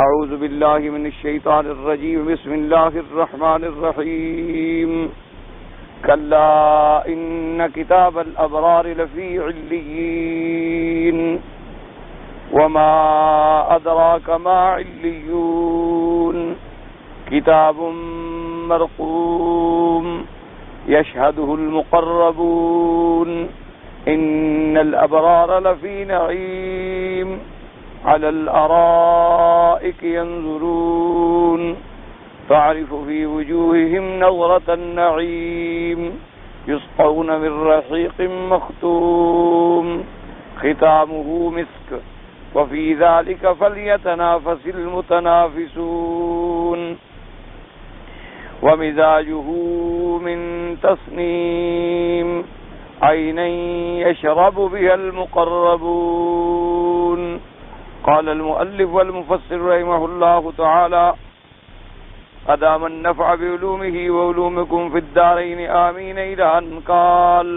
أعوذ بالله من الشيطان الرجيم بسم الله الرحمن الرحيم كلا إن كتاب الأبرار لفي عليين وما أدراك ما عليون كتاب مرقوم يشهده المقربون إن الأبرار لفي نعيم على الأرائك ينظرون تعرف في وجوههم نظرة النعيم يسقون من رحيق مختوم ختامه مسك وفي ذلك فليتنافس المتنافسون ومزاجه من تسنيم عينا يشرب بها المقربون. قال المؤلف والمفسر رحمه الله تعالى أدام النفع بعلومه وعلومكم في الدارين آمين إلى أن قال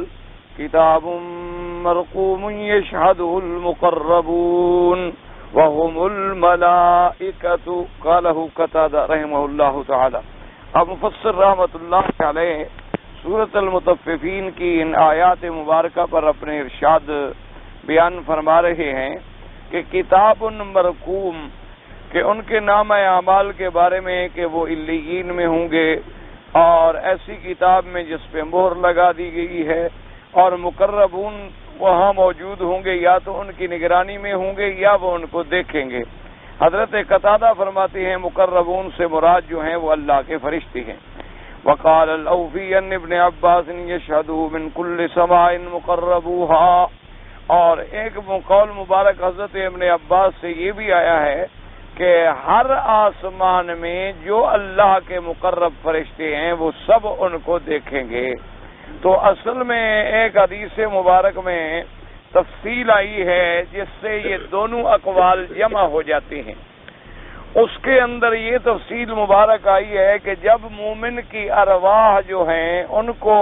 كتاب مرقوم يشهده المقربون وهم الملائكة. قاله قتادة رحمه الله تعالى. اب مفسر رحمۃ اللہ علیہ سورۃ المطففین کی ان آیات مبارکہ پر اپنے ارشاد بیان فرما رہے ہیں کہ کتاب مرقوم، کہ ان کے نام اعمال کے بارے میں کہ وہ علیین میں ہوں گے، اور ایسی کتاب میں جس پہ مہر لگا دی گئی ہے، اور مقربون وہاں موجود ہوں گے، یا تو ان کی نگرانی میں ہوں گے یا وہ ان کو دیکھیں گے۔ حضرت قتادہ فرماتے ہیں مقربون سے مراد جو ہیں وہ اللہ کے فرشتے ہیں۔ وقال الاوفی عن ابن عباس یشہدہ من کل سماء مقربوها، اور ایک قول مبارک حضرت ابن عباس سے یہ بھی آیا ہے کہ ہر آسمان میں جو اللہ کے مقرب فرشتے ہیں وہ سب ان کو دیکھیں گے۔ تو اصل میں ایک حدیث مبارک میں تفصیل آئی ہے جس سے یہ دونوں اقوال جمع ہو جاتے ہیں۔ اس کے اندر یہ تفصیل مبارک آئی ہے کہ جب مومن کی ارواح جو ہیں ان کو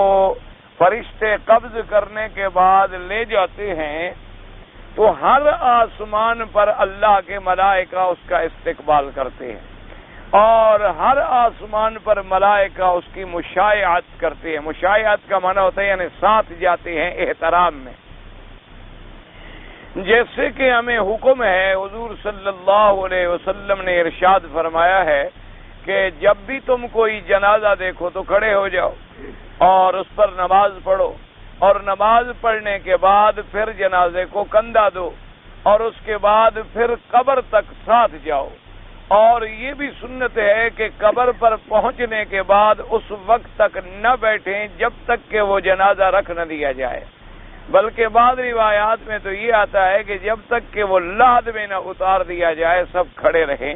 فرشتے قبض کرنے کے بعد لے جاتے ہیں تو ہر آسمان پر اللہ کے ملائکہ اس کا استقبال کرتے ہیں، اور ہر آسمان پر ملائکہ اس کی مشایعت کرتے ہیں۔ مشایعت کا معنی ہوتا ہے یعنی ساتھ جاتے ہیں احترام میں۔ جیسے کہ ہمیں حکم ہے، حضور صلی اللہ علیہ وسلم نے ارشاد فرمایا ہے کہ جب بھی تم کوئی جنازہ دیکھو تو کھڑے ہو جاؤ اور اس پر نماز پڑھو، اور نماز پڑھنے کے بعد پھر جنازے کو کندھا دو، اور اس کے بعد پھر قبر تک ساتھ جاؤ۔ اور یہ بھی سنت ہے کہ قبر پر پہنچنے کے بعد اس وقت تک نہ بیٹھیں جب تک کہ وہ جنازہ رکھ نہ دیا جائے، بلکہ بعض روایات میں تو یہ آتا ہے کہ جب تک کہ وہ لحد میں نہ اتار دیا جائے سب کھڑے رہیں۔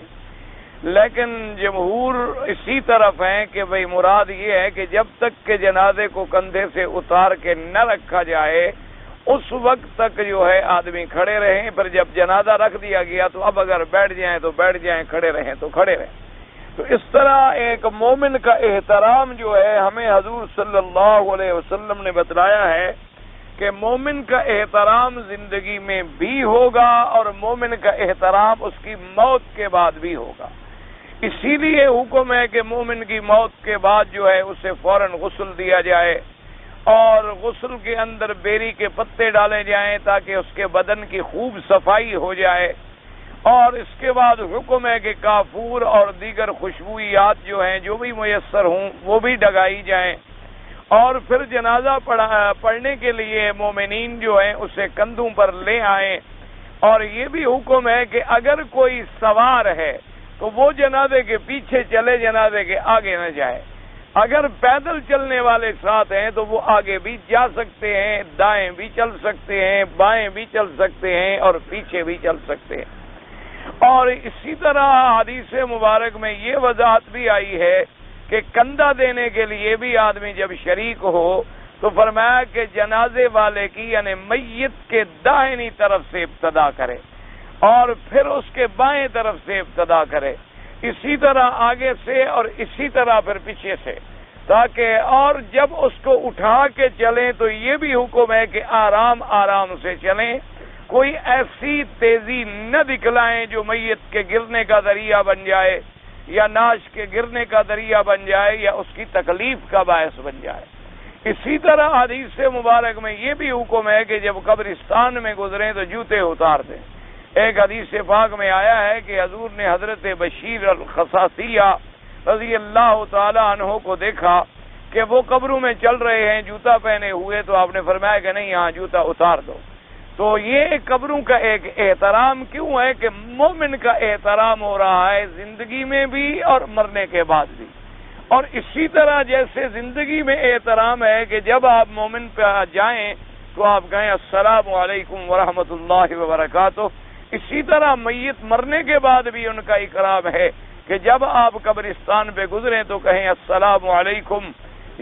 لیکن جمہور اسی طرف ہیں کہ بھئی مراد یہ ہے کہ جب تک کہ جنازے کو کندھے سے اتار کے نہ رکھا جائے اس وقت تک جو ہے آدمی کھڑے رہیں، پھر جب جنازہ رکھ دیا گیا تو اب اگر بیٹھ جائیں تو بیٹھ جائیں، کھڑے رہیں تو کھڑے رہیں۔ تو اس طرح ایک مومن کا احترام جو ہے ہمیں حضور صلی اللہ علیہ وسلم نے بتلایا ہے کہ مومن کا احترام زندگی میں بھی ہوگا اور مومن کا احترام اس کی موت کے بعد بھی ہوگا۔ اسی لیے حکم ہے کہ مومن کی موت کے بعد جو ہے اسے فوراً غسل دیا جائے، اور غسل کے اندر بیری کے پتے ڈالے جائیں تاکہ اس کے بدن کی خوب صفائی ہو جائے، اور اس کے بعد حکم ہے کہ کافور اور دیگر خوشبویات جو ہیں جو بھی میسر ہوں وہ بھی ڈگائی جائیں، اور پھر جنازہ پڑھنے کے لیے مومنین جو ہیں اسے کندھوں پر لے آئیں۔ اور یہ بھی حکم ہے کہ اگر کوئی سوار ہے تو وہ جنازے کے پیچھے چلے، جنازے کے آگے نہ جائے۔ اگر پیدل چلنے والے ساتھ ہیں تو وہ آگے بھی جا سکتے ہیں، دائیں بھی چل سکتے ہیں، بائیں بھی چل سکتے ہیں، اور پیچھے بھی چل سکتے ہیں۔ اور اسی طرح حدیث مبارک میں یہ وضاحت بھی آئی ہے کہ کندھا دینے کے لیے بھی آدمی جب شریک ہو تو فرمایا کہ جنازے والے کی یعنی میت کے داہنی طرف سے ابتدا کرے اور پھر اس کے بائیں طرف سے ابتدا کرے، اسی طرح آگے سے اور اسی طرح پھر پیچھے سے، تاکہ اور جب اس کو اٹھا کے چلیں تو یہ بھی حکم ہے کہ آرام آرام سے چلیں کوئی ایسی تیزی نہ دکھلائیں جو میت کے گرنے کا ذریعہ بن جائے یا ناش کے گرنے کا ذریعہ بن جائے یا اس کی تکلیف کا باعث بن جائے۔ اسی طرح حدیث مبارک میں یہ بھی حکم ہے کہ جب قبرستان میں گزریں تو جوتے اتار دیں۔ ایک حدیث پاک میں آیا ہے کہ حضور نے حضرت بشیر الخصاصیہ رضی اللہ تعالی عنہ کو دیکھا کہ وہ قبروں میں چل رہے ہیں جوتا پہنے ہوئے، تو آپ نے فرمایا کہ نہیں، یہاں جوتا اتار دو۔ تو یہ قبروں کا ایک احترام کیوں ہے کہ مومن کا احترام ہو رہا ہے زندگی میں بھی اور مرنے کے بعد بھی۔ اور اسی طرح جیسے زندگی میں احترام ہے کہ جب آپ مومن پہ جائیں تو آپ کہیں السلام علیکم ورحمۃ اللہ وبرکاتہ، اسی طرح میت مرنے کے بعد بھی ان کا اکرام ہے کہ جب آپ قبرستان پہ گزریں تو کہیں السلام علیکم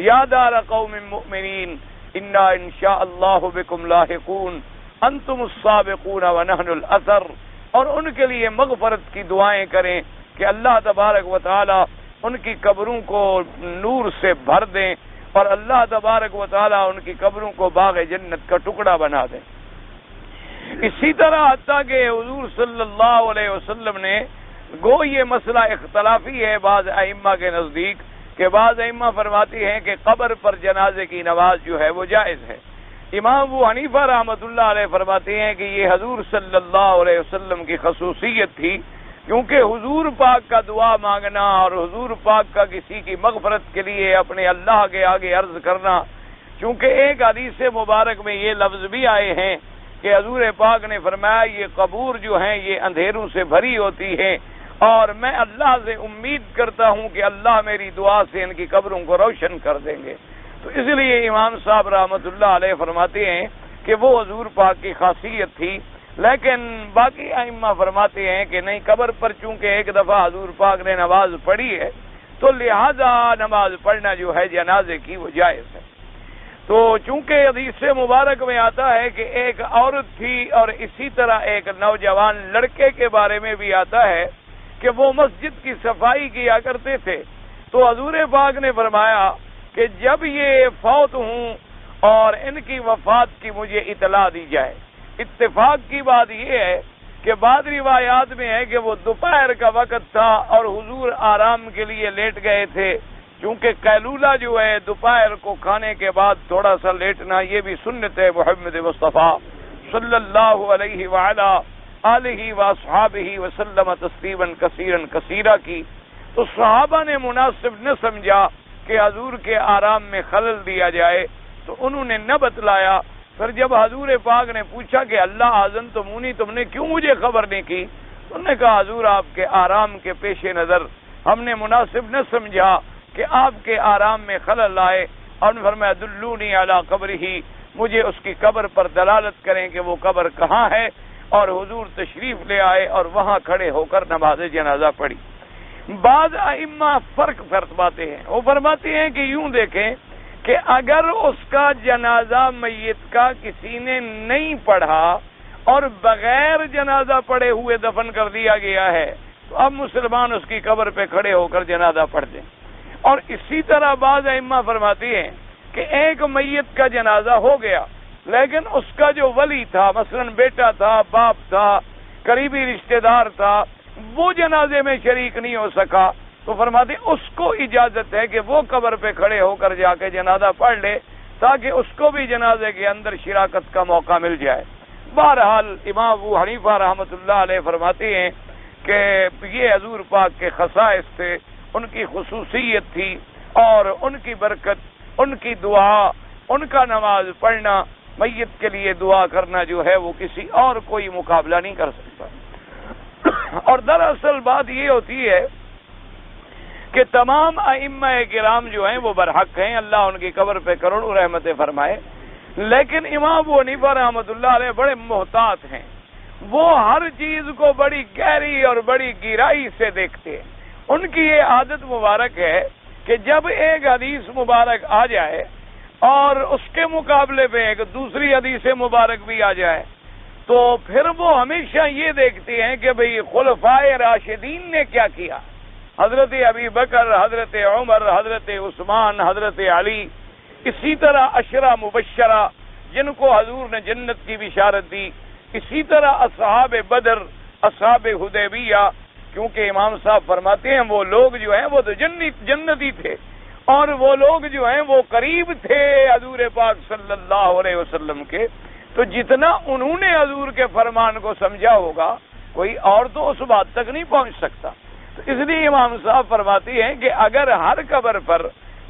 یا دار قوم مؤمنین انا انشاء اللہ بکم لاحقون انتم السابقون ونحن الاثر، اور ان کے لیے مغفرت کی دعائیں کریں کہ اللہ تبارک و تعالی ان کی قبروں کو نور سے بھر دیں اور اللہ تبارک و تعالی ان کی قبروں کو باغ جنت کا ٹکڑا بنا دیں۔ اسی طرح حتیٰ کہ حضور صلی اللہ علیہ وسلم نے گو یہ مسئلہ اختلافی ہے بعض ائمہ کے نزدیک کہ بعض ائمہ فرماتی ہیں کہ قبر پر جنازے کی نماز جو ہے وہ جائز ہے۔ امام ابو حنیفہ رحمۃ اللہ علیہ فرماتے ہیں کہ یہ حضور صلی اللہ علیہ وسلم کی خصوصیت تھی، کیونکہ حضور پاک کا دعا مانگنا اور حضور پاک کا کسی کی مغفرت کے لیے اپنے اللہ کے آگے عرض کرنا، چونکہ ایک حدیث مبارک میں یہ لفظ بھی آئے ہیں کہ حضور پاک نے فرمایا یہ قبور جو ہیں یہ اندھیروں سے بھری ہوتی ہیں اور میں اللہ سے امید کرتا ہوں کہ اللہ میری دعا سے ان کی قبروں کو روشن کر دیں گے۔ تو اس لیے امام صاحب رحمۃ اللہ علیہ فرماتے ہیں کہ وہ حضور پاک کی خاصیت تھی، لیکن باقی ائمہ فرماتے ہیں کہ نہیں، قبر پر چونکہ ایک دفعہ حضور پاک نے نماز پڑھی ہے تو لہذا نماز پڑھنا جو ہے جنازے کی وہ جائز ہے۔ تو چونکہ حدیث مبارک میں آتا ہے کہ ایک عورت تھی اور اسی طرح ایک نوجوان لڑکے کے بارے میں بھی آتا ہے کہ وہ مسجد کی صفائی کیا کرتے تھے، تو حضور پاک نے فرمایا کہ جب یہ فوت ہوں اور ان کی وفات کی مجھے اطلاع دی جائے۔ اتفاق کی بات یہ ہے کہ بعض روایات میں ہے کہ وہ دوپہر کا وقت تھا اور حضور آرام کے لیے لیٹ گئے تھے، چونکہ قیلولہ جو ہے دوپہر کو کھانے کے بعد تھوڑا سا لیٹنا یہ بھی سنت ہے محمد مصطفیٰ صلی اللہ علیہ وعلا آلہ واصحابہ وسلم تسلیما کثیرا کثیرا کی۔ تو صحابہ نے مناسب نہ سمجھا کہ حضور کے آرام میں خلل دیا جائے، تو انہوں نے نہ بتلایا۔ پھر جب حضور پاک نے پوچھا کہ اللہ اذن تمونی، تم نے کیوں مجھے خبر نہیں کی؟ انہوں نے کہا حضور آپ کے آرام کے پیش نظر ہم نے مناسب نہ سمجھا کہ آپ کے آرام میں خلل آئے، اور فرمایا دلونی علی قبرہ، مجھے اس کی قبر پر دلالت کریں کہ وہ قبر کہاں ہے، اور حضور تشریف لے آئے اور وہاں کھڑے ہو کر نماز جنازہ پڑھی۔ بعض ائمہ فرق فرماتے ہیں، وہ فرماتے ہیں کہ یوں دیکھیں کہ اگر اس کا جنازہ میت کا کسی نے نہیں پڑھا اور بغیر جنازہ پڑھے ہوئے دفن کر دیا گیا ہے تو اب مسلمان اس کی قبر پہ کھڑے ہو کر جنازہ پڑھ دیں۔ اور اسی طرح بعض ائمہ فرماتی ہیں کہ ایک میت کا جنازہ ہو گیا لیکن اس کا جو ولی تھا، مثلا بیٹا تھا، باپ تھا، قریبی رشتہ دار تھا، وہ جنازے میں شریک نہیں ہو سکا، تو فرماتے اس کو اجازت ہے کہ وہ قبر پہ کھڑے ہو کر جا کے جنازہ پڑھ لے تاکہ اس کو بھی جنازے کے اندر شراکت کا موقع مل جائے۔ بہرحال امام ابو حنیفہ رحمۃ اللہ علیہ فرماتے ہیں کہ یہ حضور پاک کے خصائص تھے، ان کی خصوصیت تھی، اور ان کی برکت، ان کی دعا، ان کا نماز پڑھنا، میت کے لیے دعا کرنا جو ہے وہ کسی اور کوئی مقابلہ نہیں کر سکتا۔ اور دراصل بات یہ ہوتی ہے کہ تمام ائمہ کرام جو ہیں وہ برحق ہیں، اللہ ان کی قبر پہ کروڑوں رحمتیں فرمائے، لیکن امام ابو حنیفہ رحمۃ اللہ علیہ بڑے محتاط ہیں، وہ ہر چیز کو بڑی گہری اور بڑی گہرائی سے دیکھتے ہیں۔ ان کی یہ عادت مبارک ہے کہ جب ایک حدیث مبارک آ جائے اور اس کے مقابلے پہ ایک دوسری حدیث مبارک بھی آ جائے تو پھر وہ ہمیشہ یہ دیکھتے ہیں کہ بھئی خلفائے راشدین نے کیا کیا، حضرت ابی بکر، حضرت عمر، حضرت عثمان، حضرت علی، اسی طرح عشرہ مبشرہ جن کو حضور نے جنت کی بشارت دی، اسی طرح اصحاب بدر، اصحاب حدیبیہ، کیونکہ امام صاحب فرماتے ہیں وہ لوگ جو ہیں وہ تو جنتی تھے، اور وہ لوگ جو ہیں وہ قریب تھے حضور پاک صلی اللہ علیہ وسلم کے، تو جتنا انہوں نے حضور کے فرمان کو سمجھا ہوگا کوئی اور تو اس بات تک نہیں پہنچ سکتا۔ تو اس لیے امام صاحب فرماتے ہیں کہ اگر ہر قبر پر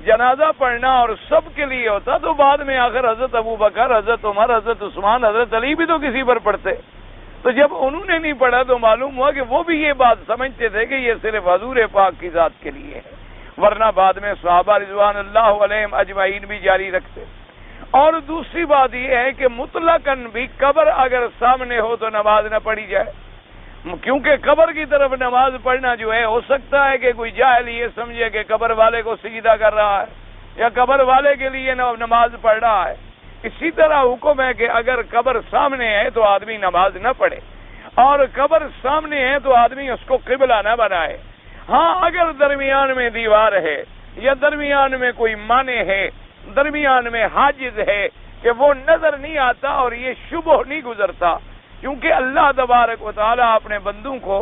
جنازہ پڑھنا اور سب کے لیے ہوتا تو بعد میں آخر حضرت ابو بکر، حضرت عمر، حضرت عثمان، حضرت علی بھی تو کسی پر پڑھتے۔ تو جب انہوں نے نہیں پڑھا تو معلوم ہوا کہ وہ بھی یہ بات سمجھتے تھے کہ یہ صرف حضور پاک کی ذات کے لیے ہے، ورنہ بعد میں صحابہ رضوان اللہ علیہم اجمعین بھی جاری رکھتے۔ اور دوسری بات یہ ہے کہ مطلقاً بھی قبر اگر سامنے ہو تو نماز نہ پڑھی جائے، کیونکہ قبر کی طرف نماز پڑھنا جو ہے ہو سکتا ہے کہ کوئی جاہل یہ سمجھے کہ قبر والے کو سجدہ کر رہا ہے یا قبر والے کے لیے نماز پڑھ رہا ہے۔ اسی طرح حکم ہے کہ اگر قبر سامنے ہے تو آدمی نماز نہ پڑھے، اور قبر سامنے ہے تو آدمی اس کو قبلہ نہ بنائے۔ ہاں اگر درمیان میں دیوار ہے یا درمیان میں کوئی مانع ہے، درمیان میں حاجز ہے کہ وہ نظر نہیں آتا اور یہ شبہ نہیں گزرتا، کیونکہ اللہ تبارک و تعالیٰ اپنے بندوں کو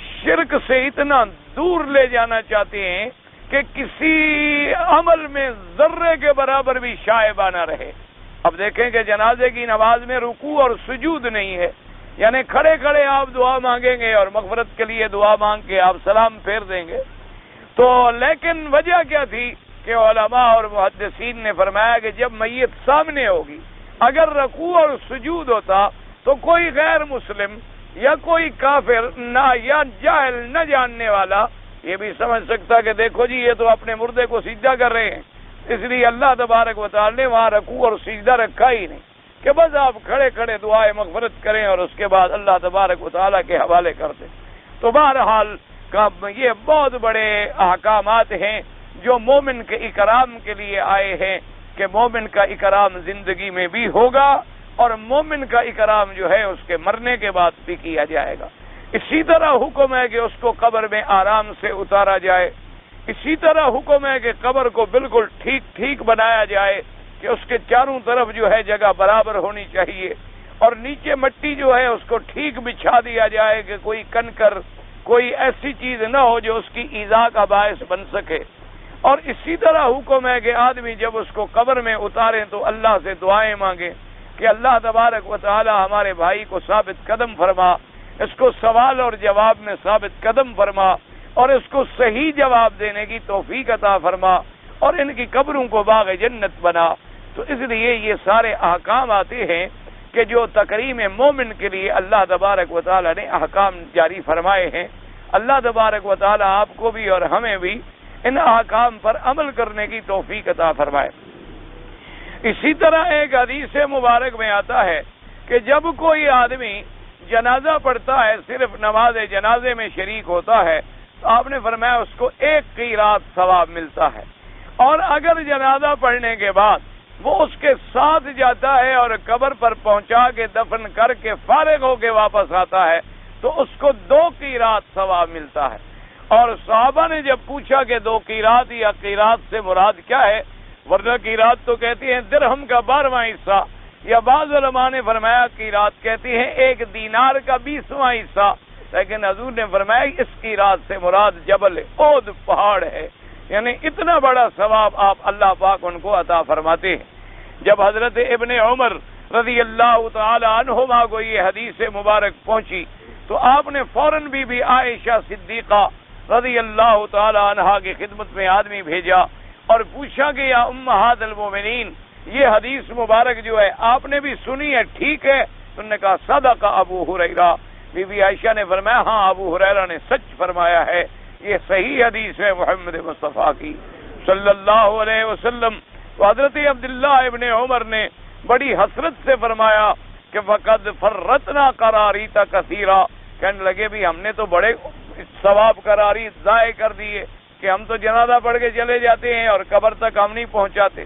شرک سے اتنا دور لے جانا چاہتے ہیں کہ کسی عمل میں ذرے کے برابر بھی شائبہ نہ رہے۔ اب دیکھیں کہ جنازے کی نماز میں رکوع اور سجود نہیں ہے، یعنی کھڑے کھڑے آپ دعا مانگیں گے اور مغفرت کے لیے دعا مانگ کے آپ سلام پھیر دیں گے۔ تو لیکن وجہ کیا تھی کہ علماء اور محدثین نے فرمایا کہ جب میت سامنے ہوگی، اگر رکوع اور سجود ہوتا تو کوئی غیر مسلم یا کوئی کافر نہ یا جاہل نہ جاننے والا یہ بھی سمجھ سکتا کہ دیکھو جی یہ تو اپنے مردے کو سجدہ کر رہے ہیں۔ اس لیے اللہ تبارک و تعالی نے وہاں رکوع اور سجدہ رکھا ہی نہیں کہ بس آپ کھڑے کھڑے دعائے مغفرت کریں اور اس کے بعد اللہ تبارک و تعالی کے حوالے کر دیں۔ تو بہرحال یہ بہت بڑے احکامات ہیں جو مومن کے اکرام کے لیے آئے ہیں کہ مومن کا اکرام زندگی میں بھی ہوگا اور مومن کا اکرام جو ہے اس کے مرنے کے بعد بھی کیا جائے گا۔ اسی طرح حکم ہے کہ اس کو قبر میں آرام سے اتارا جائے، اسی طرح حکم ہے کہ قبر کو بالکل ٹھیک ٹھیک بنایا جائے کہ اس کے چاروں طرف جو ہے جگہ برابر ہونی چاہیے، اور نیچے مٹی جو ہے اس کو ٹھیک بچھا دیا جائے کہ کوئی کنکر، کوئی ایسی چیز نہ ہو جو اس کی ایذا کا باعث بن سکے۔ اور اسی طرح حکم ہے کہ آدمی جب اس کو قبر میں اتاریں تو اللہ سے دعائیں مانگیں کہ اللہ تبارک و تعالی ہمارے بھائی کو ثابت قدم فرما، اس کو سوال اور جواب میں ثابت قدم فرما اور اس کو صحیح جواب دینے کی توفیق عطا فرما اور ان کی قبروں کو باغ جنت بنا۔ تو اس لیے یہ سارے احکام آتے ہیں کہ جو تکریم مومن کے لیے اللہ تبارک و تعالی نے احکام جاری فرمائے ہیں۔ اللہ تبارک و تعالی آپ کو بھی اور ہمیں بھی ان احکام پر عمل کرنے کی توفیق عطا فرمائے۔ اسی طرح ایک حدیث مبارک میں آتا ہے کہ جب کوئی آدمی جنازہ پڑھتا ہے، صرف نماز جنازے میں شریک ہوتا ہے، تو آپ نے فرمایا اس کو 1 قیراط ثواب ملتا ہے، اور اگر جنازہ پڑھنے کے بعد وہ اس کے ساتھ جاتا ہے اور قبر پر پہنچا کے دفن کر کے فارغ ہو کے واپس آتا ہے تو اس کو 2 قیراط ثواب ملتا ہے۔ اور صحابہ نے جب پوچھا کہ 2 قیراط یا قیراط سے مراد کیا ہے، ورنہ قیراط تو کہتی ہیں درہم کا 12واں حصہ، یا بعض علماء نے فرمایا قیراط کہتی ہیں 1 دینار کا 20واں حصہ، لیکن حضور نے فرمایا اس قیراط سے مراد جبل احد پہاڑ ہے، یعنی اتنا بڑا ثواب آپ اللہ پاک ان کو عطا فرماتے ہیں۔ جب حضرت ابن عمر رضی اللہ تعالی عنہما کو یہ حدیث مبارک پہنچی تو آپ نے فوراً بی عائشہ صدیقہ رضی اللہ تعالی عنہا کی خدمت میں آدمی بھیجا اور پوچھا کہ یا امہات المومنین یہ حدیث مبارک جو ہے آپ نے بھی سنی ہے، ٹھیک ہے؟ انہوں نے کہا صدق ابو ہریرہ۔ بی عائشہ نے فرمایا ہاں ابو ہریرہ نے سچ فرمایا ہے، یہ صحیح حدیث ہے محمد مصطفیٰ کی صلی اللہ علیہ وسلم۔ تو حضرت عبداللہ ابن عمر نے بڑی حسرت سے فرمایا کہ فقد فرطنا قراریط کثیرا، کہنے لگے بھی ہم نے تو بڑے ثواب قراری ضائع کر دیے کہ ہم تو جنازہ پڑھ کے چلے جاتے ہیں اور قبر تک ہم نہیں پہنچاتے۔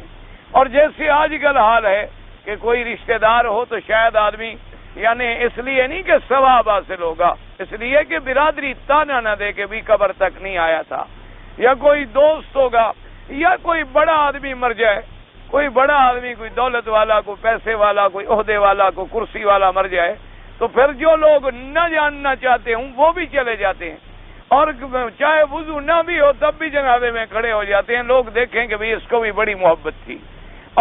اور جیسے آج کل حال ہے کہ کوئی رشتہ دار ہو تو شاید آدمی یعنی اس لیے نہیں کہ ثواب حاصل ہوگا، اس لیے کہ برادری تانا نہ دے کہ بھی قبر تک نہیں آیا تھا، یا کوئی دوست ہوگا یا کوئی بڑا آدمی مر جائے، کوئی بڑا آدمی، کوئی دولت والا، کوئی پیسے والا، کوئی عہدے والا، کوئی کرسی والا مر جائے تو پھر جو لوگ نہ جاننا چاہتے ہوں وہ بھی چلے جاتے ہیں، اور چاہے وضو نہ بھی ہو تب بھی جنازے میں کھڑے ہو جاتے ہیں. لوگ دیکھیں کہ بھئی اس کو بھی بڑی محبت تھی،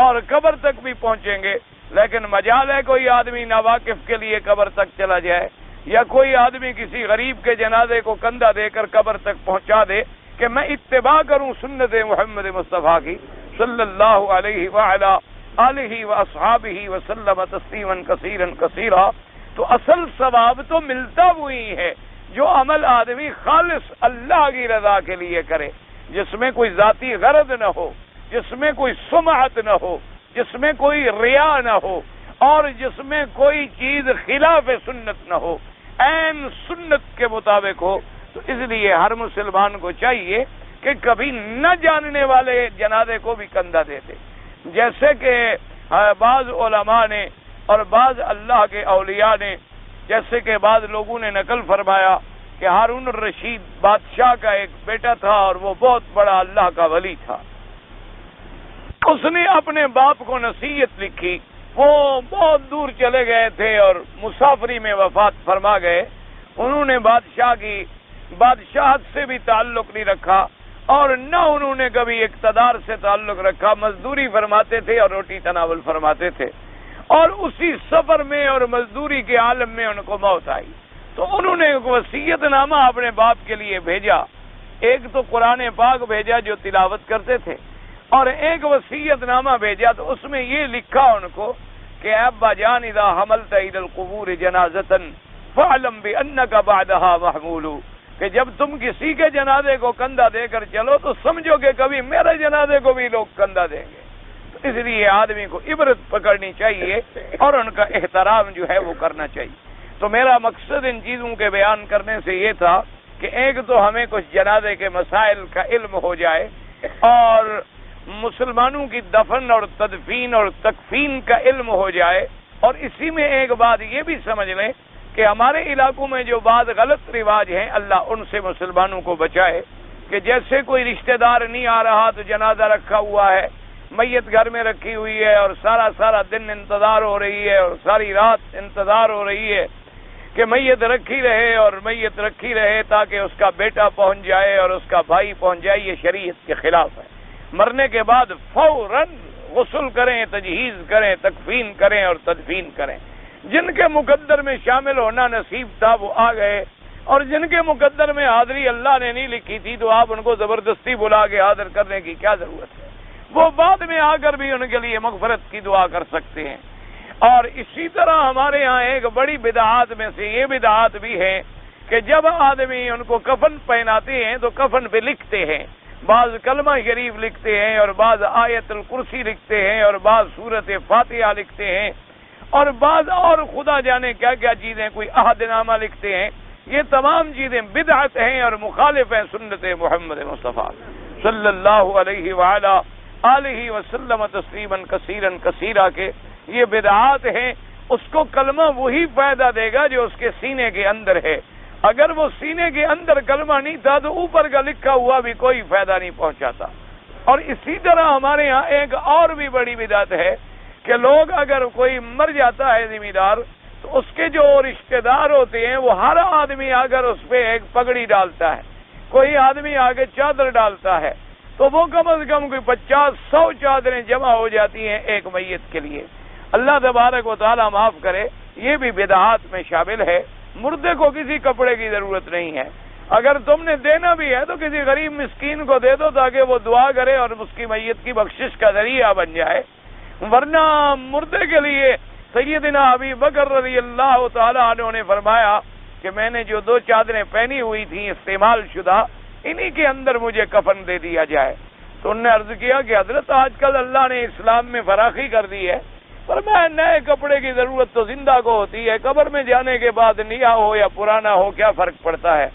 اور قبر تک بھی پہنچیں گے. لیکن مجال ہے کوئی آدمی ناواقف کے لیے قبر تک چلا جائے، یا کوئی آدمی کسی غریب کے جنازے کو کندھا دے کر قبر تک پہنچا دے کہ میں اتباع کروں سنت محمد مصطفیٰ کی صلی اللہ علیہ وعلی آلہ واصحابہ وسلم تسلیما کثیرا کثیرا. تو اصل ثواب تو ملتا وہی ہے جو عمل آدمی خالص اللہ کی رضا کے لیے کرے، جس میں کوئی ذاتی غرض نہ ہو، جس میں کوئی سمعت نہ ہو، جس میں کوئی ریا نہ ہو، اور جس میں کوئی چیز خلاف سنت نہ ہو، عین سنت کے مطابق ہو. تو اس لیے ہر مسلمان کو چاہیے کہ کبھی نہ جاننے والے جنازے کو بھی کندھا دے دے. جیسے کہ بعض علماء نے اور بعض اللہ کے اولیاء نے، جیسے کہ بعض لوگوں نے نقل فرمایا کہ ہارون الرشید بادشاہ کا ایک بیٹا تھا، اور وہ بہت بڑا اللہ کا ولی تھا. اس نے اپنے باپ کو نصیحت لکھی. وہ بہت دور چلے گئے تھے اور مسافری میں وفات فرما گئے. انہوں نے بادشاہت سے بھی تعلق نہیں رکھا، اور نہ انہوں نے کبھی اقتدار سے تعلق رکھا. مزدوری فرماتے تھے اور روٹی تناول فرماتے تھے، اور اسی سفر میں اور مزدوری کے عالم میں ان کو موت آئی. تو انہوں نے ایک وصیت نامہ اپنے باپ کے لیے بھیجا. ایک تو قرآن پاک بھیجا جو تلاوت کرتے تھے، اور ایک وصیت نامہ بھیجا. تو اس میں یہ لکھا ان کو کہ ابا جان اذا حملت الى القبور جنازۃ فاعلم بانک بعدها محمول، کہ جب تم کسی کے جنازے کو کندھا دے کر چلو تو سمجھو کہ کبھی میرے جنازے کو بھی لوگ کندھا دیں گے. تو اس لیے آدمی کو عبرت پکڑنی چاہیے اور ان کا احترام جو ہے وہ کرنا چاہیے. تو میرا مقصد ان چیزوں کے بیان کرنے سے یہ تھا کہ ایک تو ہمیں کچھ جنازے کے مسائل کا علم ہو جائے، اور مسلمانوں کی دفن اور تدفین اور تکفین کا علم ہو جائے. اور اسی میں ایک بات یہ بھی سمجھ لیں کہ ہمارے علاقوں میں جو بعض غلط رواج ہیں، اللہ ان سے مسلمانوں کو بچائے. کہ جیسے کوئی رشتہ دار نہیں آ رہا تو جنازہ رکھا ہوا ہے، میت گھر میں رکھی ہوئی ہے، اور سارا دن انتظار ہو رہی ہے، اور ساری رات انتظار ہو رہی ہے کہ میت رکھی رہے تاکہ اس کا بیٹا پہنچ جائے اور اس کا بھائی پہنچ جائے. یہ شریعت کے خلاف ہے. مرنے کے بعد فوراً غسل کریں، تجہیز کریں، تکفین کریں اور تدفین کریں. جن کے مقدر میں شامل ہونا نصیب تھا وہ آ گئے، اور جن کے مقدر میں حاضری اللہ نے نہیں لکھی تھی تو آپ ان کو زبردستی بلا کے حاضر کرنے کی کیا ضرورت ہے؟ وہ بعد میں آ کر بھی ان کے لیے مغفرت کی دعا کر سکتے ہیں. اور اسی طرح ہمارے ہاں ایک بڑی بدعات میں سے یہ بدعات بھی ہے کہ جب آدمی ان کو کفن پہناتے ہیں تو کفن پہ لکھتے ہیں، بعض کلمہ شریف لکھتے ہیں، اور بعض آیت الکرسی لکھتے ہیں، اور بعض سورت فاتحہ لکھتے ہیں، اور بعض اور خدا جانے کیا کیا چیزیں، کوئی عہد نامہ لکھتے ہیں. یہ تمام چیزیں بدعت ہیں اور مخالف ہیں سنت محمد مصطفیٰ صلی اللہ علیہ وعلی آلہ وسلم تسلیما کثیرا کثیرا کے. یہ بدعات ہیں. اس کو کلمہ وہی فائدہ دے گا جو اس کے سینے کے اندر ہے. اگر وہ سینے کے اندر کلمہ نہیں تھا تو اوپر کا لکھا ہوا بھی کوئی فائدہ نہیں پہنچاتا. اور اسی طرح ہمارے ہاں ایک اور بھی بڑی بدعت ہے کہ لوگ اگر کوئی مر جاتا ہے ذمہ دار تو اس کے جو رشتہ دار ہوتے ہیں وہ ہر آدمی اگر اس پہ ایک پگڑی ڈالتا ہے، کوئی آدمی آگے چادر ڈالتا ہے، تو وہ کم از کم کوئی 50-100 چادریں جمع ہو جاتی ہیں ایک میت کے لیے. اللہ تبارک و تعالیٰ معاف کرے، یہ بھی بدعات میں شامل ہے. مردے کو کسی کپڑے کی ضرورت نہیں ہے. اگر تم نے دینا بھی ہے تو کسی غریب مسکین کو دے دو تاکہ وہ دعا کرے اور اس کی میت کی بخشش کا ذریعہ بن جائے. ورنہ مردے کے لیے سیدنا ابی بکر رضی اللہ تعالیٰ عنہ نے فرمایا کہ میں نے جو 2 چادریں پہنی ہوئی تھیں استعمال شدہ، انہی کے اندر مجھے کفن دے دیا جائے. تو انہوں نے عرض کیا کہ حضرت آج کل اللہ نے اسلام میں فراخی کر دی ہے، فرمایا نئے کپڑے کی ضرورت تو زندہ کو ہوتی ہے، قبر میں جانے کے بعد نیا ہو یا پرانا ہو کیا فرق پڑتا ہے.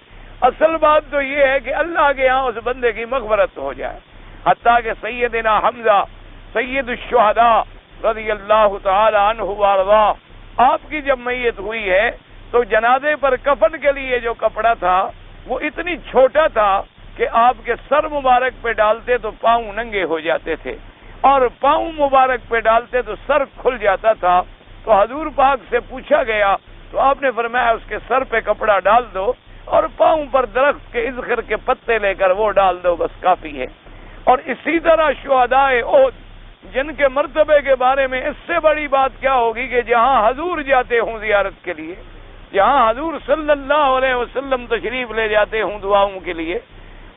اصل بات تو یہ ہے کہ اللہ کے ہاں اس بندے کی مغفرت ہو جائے. حتیٰ کہ سیدنا حمزہ سید الشہداء رضی اللہ تعالی عنہ وارضا، آپ کی جب میت ہوئی ہے تو جنازے پر کفن کے لیے جو کپڑا تھا وہ اتنی چھوٹا تھا کہ آپ کے سر مبارک پہ ڈالتے تو پاؤں ننگے ہو جاتے تھے، اور پاؤں مبارک پہ ڈالتے تو سر کھل جاتا تھا. تو حضور پاک سے پوچھا گیا تو آپ نے فرمایا اس کے سر پہ کپڑا ڈال دو اور پاؤں پر درخت کے اذخر کے پتے لے کر وہ ڈال دو، بس کافی ہے۔ اور اسی طرح شہدائے احد جن کے مرتبے کے بارے میں اس سے بڑی بات کیا ہوگی کہ جہاں حضور جاتے ہوں زیارت کے لیے، جہاں حضور صلی اللہ علیہ وسلم تشریف لے جاتے ہوں دعاؤں کے لیے،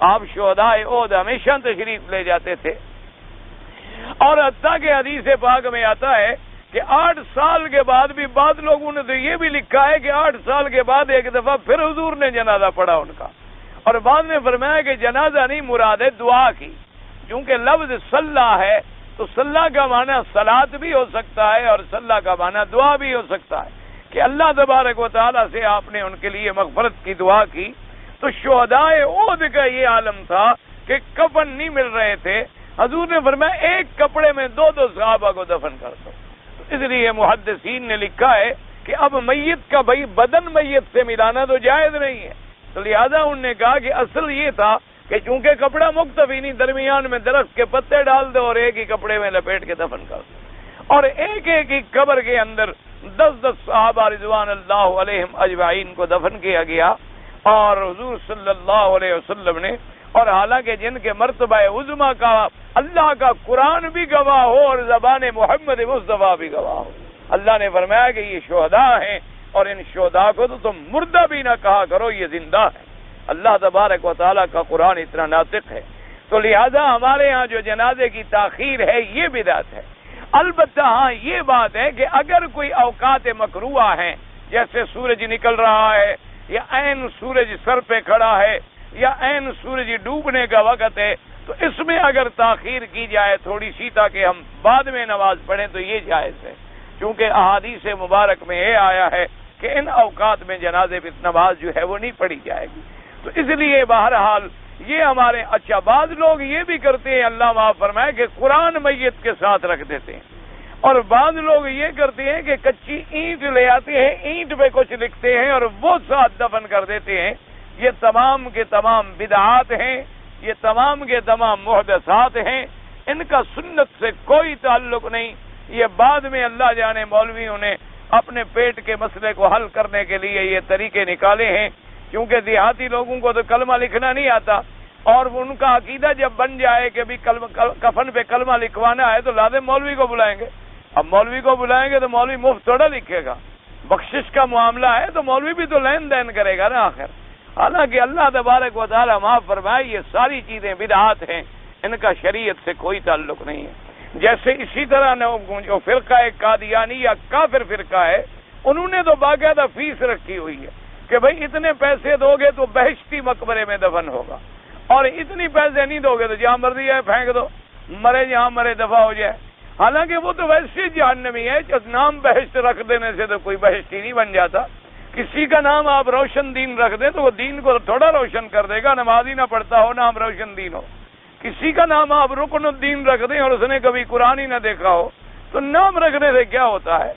آپ شہدائے احد ہمیشہ تشریف لے جاتے تھے۔ اور حتیٰ کہ حدیث پاک میں آتا ہے کہ 8 سال کے بعد بھی بعض لوگوں نے تو یہ بھی لکھا ہے کہ 8 سال کے بعد ایک دفعہ پھر حضور نے جنازہ پڑھا ان کا، اور بعد میں فرمایا کہ جنازہ نہیں مراد ہے دعا کی، چونکہ لفظ صلی ہے تو صلی کا معنی صلاۃ بھی ہو سکتا ہے اور صلی کا معنی دعا بھی ہو سکتا ہے، کہ اللہ تبارک و تعالیٰ سے آپ نے ان کے لیے مغفرت کی دعا کی۔ تو شہدائے احد کا یہ عالم تھا کہ کفن نہیں مل رہے تھے، حضور نے فرمایا ایک کپڑے میں 2 صحابہ کو دفن کر دو۔ اس لیے محدثین نے لکھا ہے کہ اب میت کا بھائی بدن میت سے ملانا تو جائز نہیں ہے، تو لہذا انہوں نے کہا کہ اصل یہ تھا کہ چونکہ کپڑا مکتفی نہیں، درمیان میں درخت کے پتے ڈال دو اور ایک ہی کپڑے میں لپیٹ کے دفن کر دو، اور ایک ایک ہی قبر کے اندر 10 صحابہ رضوان اللہ علیہم اجمعین کو دفن کیا گیا۔ اور حضور صلی اللہ علیہ وسلم نے، اور حالانکہ جن کے مرتبہ عظمیٰ کا اللہ کا قرآن بھی گواہ ہو اور زبان محمد مصطفیٰ بھی گواہ ہو، اللہ نے فرمایا کہ یہ شہداء ہیں، اور ان شہداء کو تو تم مردہ بھی نہ کہا کرو، یہ زندہ ہے۔ اللہ تبارک و تعالیٰ کا قرآن اتنا ناطق ہے، تو لہذا ہمارے ہاں جو جنازے کی تاخیر ہے یہ بدعت ہے۔ البتہ ہاں یہ بات ہے کہ اگر کوئی اوقات مکروہ ہیں، جیسے سورج نکل رہا ہے، یا عین سورج سر پہ کھڑا ہے، یا عین سورج ڈوبنے کا وقت ہے، تو اس میں اگر تاخیر کی جائے تھوڑی سی تاکہ ہم بعد میں نماز پڑھیں تو یہ جائز ہے، کیونکہ احادیث مبارک میں یہ آیا ہے کہ ان اوقات میں جنازے پہ نماز جو ہے وہ نہیں پڑھی جائے گی۔ تو اس لیے بہرحال یہ ہمارے اچھا بعض لوگ یہ بھی کرتے ہیں، اللہ معاف فرمائے، کہ قرآن میت کے ساتھ رکھ دیتے ہیں، اور بعض لوگ یہ کرتے ہیں کہ کچی اینٹ لے آتے ہیں، اینٹ پہ کچھ لکھتے ہیں اور وہ ساتھ دفن کر دیتے ہیں۔ یہ تمام کے تمام بدعات ہیں، یہ تمام کے تمام محدثات ہیں، ان کا سنت سے کوئی تعلق نہیں۔ یہ بعد میں اللہ جانے مولویوں نے اپنے پیٹ کے مسئلے کو حل کرنے کے لیے یہ طریقے نکالے ہیں، کیونکہ دیہاتی لوگوں کو تو کلمہ لکھنا نہیں آتا، اور ان کا عقیدہ جب بن جائے کہ بھی کفن پہ کلمہ لکھوانا ہے تو لازم مولوی کو بلائیں گے۔ اب مولوی کو بلائیں گے تو مولوی مفت تھوڑا لکھے گا، بخشش کا معاملہ ہے تو مولوی بھی تو لین دین کرے گا نا آخر۔ حالانکہ اللہ تبارک و تعالی معاف فرمائے یہ ساری چیزیں بدعات ہیں، ان کا شریعت سے کوئی تعلق نہیں ہے۔ جیسے اسی طرح جو فرقہ قادیانی یا کافر فرقہ ہے، انہوں نے تو باقاعدہ فیس رکھی ہوئی ہے کہ بھئی اتنے پیسے دو گے تو بہشتی مقبرے میں دفن ہوگا، اور اتنی پیسے نہیں دو گے تو جہاں مرضی ہے پھینک دو، مرے جہاں مرے دفع ہو جائے۔ حالانکہ وہ تو ویسے جہنمی ہے، جب نام بہشت رکھ دینے سے تو کوئی بہشتی نہیں بن جاتا۔ کسی کا نام آپ روشن دین رکھ دیں تو وہ دین کو تھوڑا روشن کر دے گا، نماز ہی نہ پڑھتا ہو نام روشن دین ہو۔ کسی کا نام آپ رکن الدین رکھ دیں اور اس نے کبھی قرآن ہی نہ دیکھا ہو تو نام رکھنے سے کیا ہوتا ہے؟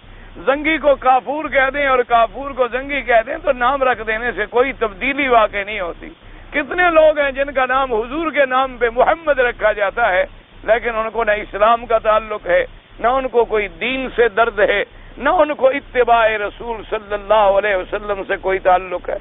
زنگی کو کافور کہہ دیں اور کافور کو زنگی کہہ دیں تو نام رکھ دینے سے کوئی تبدیلی واقع نہیں ہوتی۔ کتنے لوگ ہیں جن کا نام حضور کے نام پہ محمد رکھا جاتا ہے، لیکن ان کو نہ اسلام کا تعلق ہے، نہ ان کو کوئی دین سے درد ہے، نہ ان کو اتباع رسول صلی اللہ علیہ وسلم سے کوئی تعلق ہے۔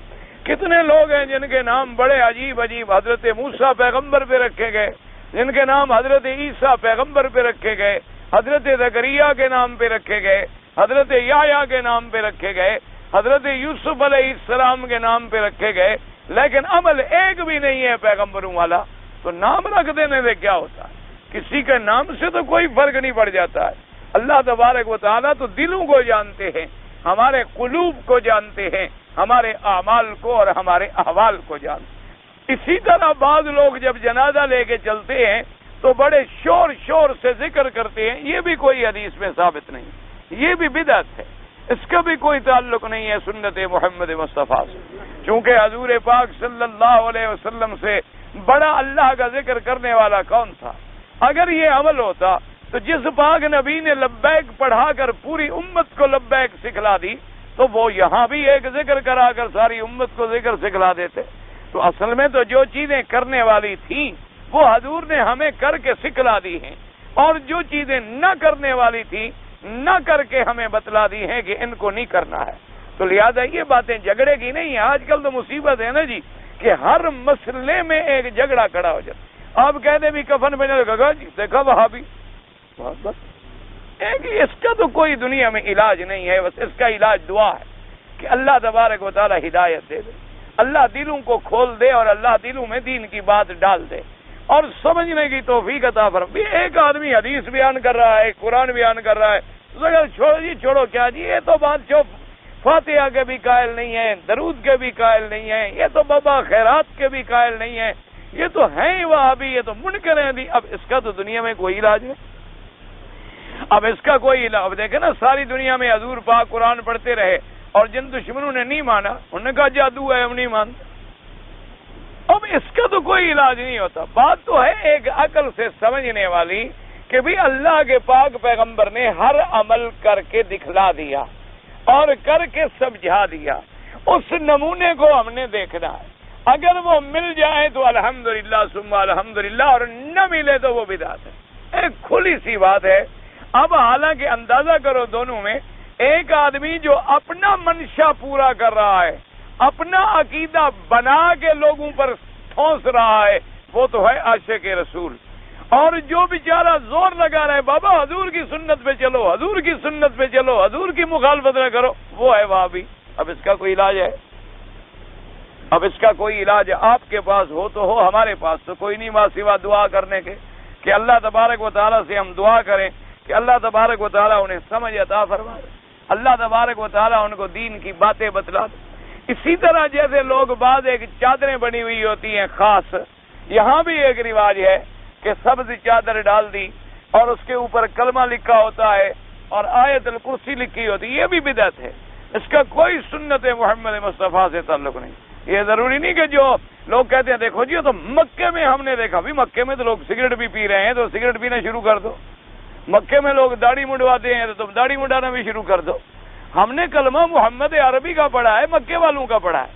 کتنے لوگ ہیں جن کے نام بڑے عجیب عجیب حضرت موسیٰ پیغمبر پہ رکھے گئے، جن کے نام حضرت عیسیٰ پیغمبر پہ رکھے گئے، حضرت زکریا کے نام پہ رکھے گئے، حضرت یحییٰ کے نام پہ رکھے گئے، حضرت یوسف علیہ السلام کے نام پہ رکھے گئے، لیکن عمل ایک بھی نہیں ہے پیغمبروں والا، تو نام رکھ دینے سے کیا ہوتا ہے؟ کسی کے نام سے تو کوئی فرق نہیں پڑ جاتا ہے۔ اللہ تبارک و تعالیٰ تو دلوں کو جانتے ہیں، ہمارے قلوب کو جانتے ہیں، ہمارے اعمال کو اور ہمارے احوال کو جانتے ہیں۔ اسی طرح بعض لوگ جب جنازہ لے کے چلتے ہیں تو بڑے شور شور سے ذکر کرتے ہیں، یہ بھی کوئی حدیث میں ثابت نہیں، یہ بھی بدعت ہے، اس کا بھی کوئی تعلق نہیں ہے سنت محمد مصطفیٰ سے، چونکہ حضور پاک صلی اللہ علیہ وسلم سے بڑا اللہ کا ذکر کرنے والا کون تھا؟ اگر یہ عمل ہوتا تو جس پاک نبی نے لبیک پڑھا کر پوری امت کو لبیک سکھلا دی تو وہ یہاں بھی ایک ذکر کرا کر ساری امت کو ذکر سکھلا دیتے۔ تو اصل میں تو جو چیزیں کرنے والی تھیں وہ حضور نے ہمیں کر کے سکھلا دی ہیں، اور جو چیزیں نہ کرنے والی تھیں نہ کر کے ہمیں بتلا دی ہیں کہ ان کو نہیں کرنا ہے۔ تو لہٰذا یہ باتیں جھگڑے کی نہیں ہیں. آج کل تو مصیبت ہے نا جی کہ ہر مسئلے میں ایک جھگڑا کھڑا ہو جاتا. آپ کہتے بھی کفن پہنے لگا جی دیکھا وہاں بھی بس اس کا تو کوئی دنیا میں علاج نہیں ہے. بس اس کا علاج دعا ہے کہ اللہ تبارک و تعالی ہدایت دے دے, اللہ دلوں کو کھول دے اور اللہ دلوں میں دین کی بات ڈال دے اور سمجھنے کی توفیق عطا فرمائے. ایک آدمی حدیث بیان کر رہا ہے, قرآن بیان کر رہا ہے, چھوڑو کیا جی, یہ تو بات جو فاتحہ کے بھی قائل نہیں ہے, درود کے بھی قائل نہیں ہے, یہ تو بابا خیرات کے بھی قائل نہیں ہے, یہ تو ہیں وہابی, یہ تو منکر ہیں. اب اس کا تو دنیا میں کوئی علاج ہے. اب اس کا کوئی علاج, اب دیکھیں نا ساری دنیا میں حضور پاک قرآن پڑھتے رہے اور جن دشمنوں نے نہیں مانا انہوں نے کہا جادو ہے ہم نہیں مانتے. اب اس کا تو کوئی علاج نہیں ہوتا. بات تو ہے ایک عقل سے سمجھنے والی کہ بھی اللہ کے پاک پیغمبر نے ہر عمل کر کے دکھلا دیا اور کر کے سمجھا دیا. اس نمونے کو ہم نے دیکھنا ہے. اگر وہ مل جائے تو الحمدللہ ثم الحمدللہ, اور نہ ملے تو وہ بدعت ہے. ایک کھلی سی بات ہے. اب حالانکہ اندازہ کرو دونوں میں, ایک آدمی جو اپنا منشا پورا کر رہا ہے, اپنا عقیدہ بنا کے لوگوں پر ٹھونس رہا ہے, وہ تو ہے عاشق رسول. اور جو بیچارہ زور لگا رہا ہے بابا حضور کی سنت پہ چلو, حضور کی سنت پہ چلو, حضور کی مخالفت نہ کرو, وہ ہے وہابی. اب اس کا کوئی علاج ہے؟ اب اس کا کوئی علاج آپ کے پاس ہو تو ہو, ہمارے پاس تو کوئی نہیں ماں سوا دعا کرنے کے کہ اللہ تبارک و تعالیٰ سے ہم دعا کریں کہ اللہ تبارک و تعالیٰ انہیں سمجھ عطا فرمائے, اللہ تبارک و تعالیٰ ان کو دین کی باتیں بتلا دے. اسی طرح جیسے لوگ بعض ایک چادریں بنی ہوئی ہوتی ہیں خاص, یہاں بھی ایک رواج ہے کہ سبز چادر ڈال دی اور اس کے اوپر کلمہ لکھا ہوتا ہے اور آیت الکرسی لکھی ہوتی ہے. یہ بھی بدعت ہے. اس کا کوئی سنت محمد مصطفیٰ سے تعلق نہیں. یہ ضروری نہیں کہ جو لوگ کہتے ہیں دیکھو جی تو مکے میں ہم نے دیکھا, بھی مکے میں تو لوگ سگریٹ بھی پی رہے ہیں تو سگریٹ پینا شروع کر دو. مکے میں لوگ داڑھی منڈواتے ہیں تو تم داڑھی منڈانا بھی شروع کر دو. ہم نے کلمہ محمد عربی کا پڑھا ہے, مکے والوں کا پڑھا ہے.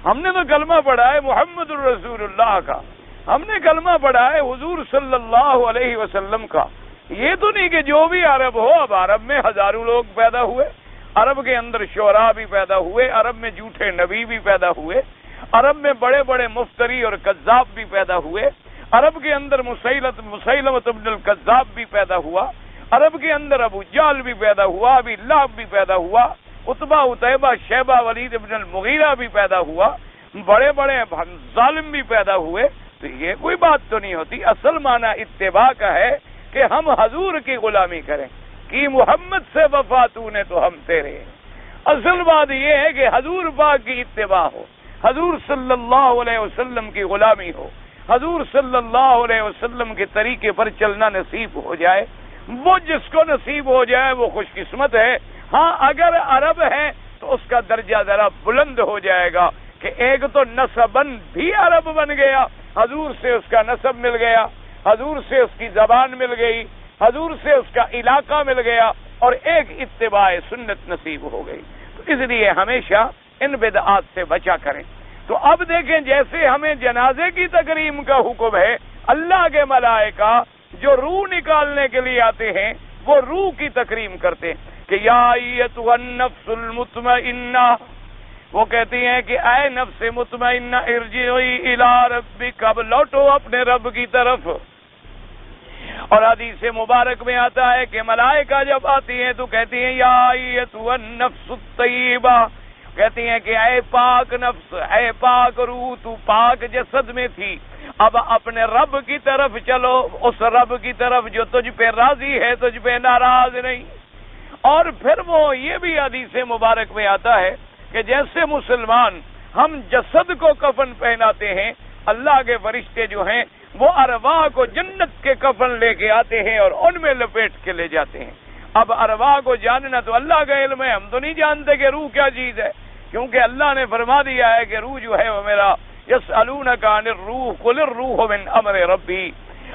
ہم نے تو کلمہ پڑھا ہے محمد الرسول اللہ کا, ہم نے کلمہ پڑھا ہے حضور صلی اللہ علیہ وسلم کا. یہ تو نہیں کہ جو بھی عرب ہو. اب عرب میں ہزاروں لوگ پیدا ہوئے, عرب کے اندر شعراء بھی پیدا ہوئے, عرب میں جھوٹے نبی بھی پیدا ہوئے, عرب میں بڑے بڑے مفتری اور کذاب بھی پیدا ہوئے, عرب کے اندر مسیلمۃ ابن الکذاب بھی پیدا ہوا, عرب کے اندر ابو جہل بھی پیدا ہوا, ابی لہب بھی پیدا ہوا, عتبہ عتیبہ شیبہ ولید ابن المغیرہ بھی پیدا ہوا, بڑے بڑے ظالم بھی پیدا ہوئے. تو یہ کوئی بات تو نہیں ہوتی. اصل معنی اتباع کا ہے کہ ہم حضور کی غلامی کریں, کہ محمد سے وفا تو نے تو ہم تیرے. اصل بات یہ ہے کہ حضور پاک کی اتباع ہو, حضور صلی اللہ علیہ وسلم کی غلامی ہو, حضور صلی اللہ علیہ وسلم کے طریقے پر چلنا نصیب ہو جائے. وہ جس کو نصیب ہو جائے وہ خوش قسمت ہے. ہاں اگر عرب ہے تو اس کا درجہ ذرا بلند ہو جائے گا کہ ایک تو نسباً بھی عرب بن گیا, حضور سے اس کا نسب مل گیا, حضور سے اس کی زبان مل گئی, حضور سے اس کا علاقہ مل گیا, اور ایک اتباع سنت نصیب ہو گئی. تو اس لیے ہمیشہ ان بدعات سے بچا کریں. تو اب دیکھیں جیسے ہمیں جنازے کی تکریم کا حکم ہے, اللہ کے ملائکہ جو روح نکالنے کے لیے آتے ہیں وہ روح کی تکریم کرتے ہیں کہ یا ایتھا النفس المطمئنہ. وہ کہتی ہیں کہ اے نفس مطمئنہ ارجعی الی ربک, اب لوٹو اپنے رب کی طرف. اور حدیث مبارک میں آتا ہے کہ ملائکہ جب آتی ہیں تو کہتی ہیں یا ایتھا النفس الطیبہ, کہتی ہیں کہ اے پاک نفس, اے پاک روح, تو پاک جسد میں تھی, اب اپنے رب کی طرف چلو, اس رب کی طرف جو تجھ پہ راضی ہے, تجھ پہ ناراض نہیں. اور پھر وہ یہ بھی حدیث مبارک میں آتا ہے کہ جیسے مسلمان ہم جسد کو کفن پہناتے ہیں, اللہ کے فرشتے جو ہیں وہ ارواح کو جنت کے کفن لے کے آتے ہیں اور ان میں لپیٹ کے لے جاتے ہیں. اب ارواح کو جاننا تو اللہ کا علم ہے, ہم تو نہیں جانتے کہ روح کیا چیز ہے, کیونکہ اللہ نے فرما دیا ہے کہ روح جو ہے وہ میرا, یسألونک عن الروح قل الروح من امر ربی.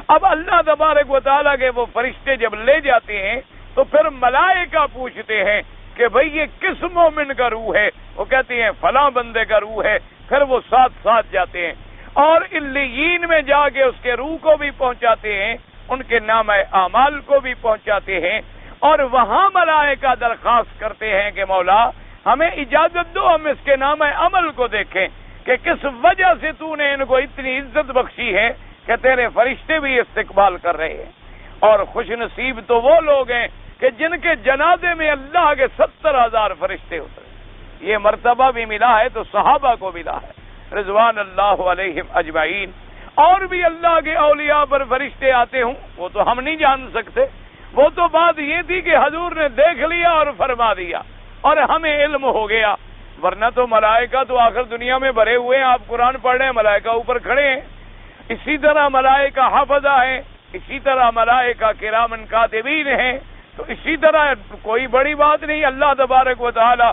اب اللہ تبارک و تعالیٰ کے وہ فرشتے جب لے جاتے ہیں تو پھر ملائکہ پوچھتے ہیں کہ بھئی یہ کس مومن کا روح ہے, وہ کہتے ہیں فلاں بندے کا روح ہے. پھر وہ ساتھ ساتھ جاتے ہیں اور علیین میں جا کے اس کے روح کو بھی پہنچاتے ہیں, ان کے نام اعمال کو بھی پہنچاتے ہیں, اور وہاں ملائکہ درخواست کرتے ہیں کہ مولا ہمیں اجازت دو ہم اس کے نام عمل کو دیکھیں کہ کس وجہ سے تو نے ان کو اتنی عزت بخشی ہے کہ تیرے فرشتے بھی استقبال کر رہے ہیں۔ اور خوش نصیب تو وہ لوگ ہیں کہ جن کے جنازے میں اللہ کے 70,000 فرشتے اترے۔ یہ مرتبہ بھی ملا ہے تو صحابہ کو ملا ہے رضوان اللہ علیہم اجمعین۔ اور بھی اللہ کے اولیاء پر فرشتے آتے ہوں وہ تو ہم نہیں جان سکتے، وہ تو بات یہ تھی کہ حضور نے دیکھ لیا اور فرما دیا اور ہمیں علم ہو گیا، ورنہ تو ملائکہ تو آخر دنیا میں بھرے ہوئے ہیں۔ آپ قرآن پڑھ رہے ہیں، ملائکہ اوپر کھڑے ہیں، اسی طرح ملائکہ حافظہ ہیں، اسی طرح ملائکہ کرامن کاتبین ہیں، تو اسی طرح کوئی بڑی بات نہیں۔ اللہ تبارک و تعالی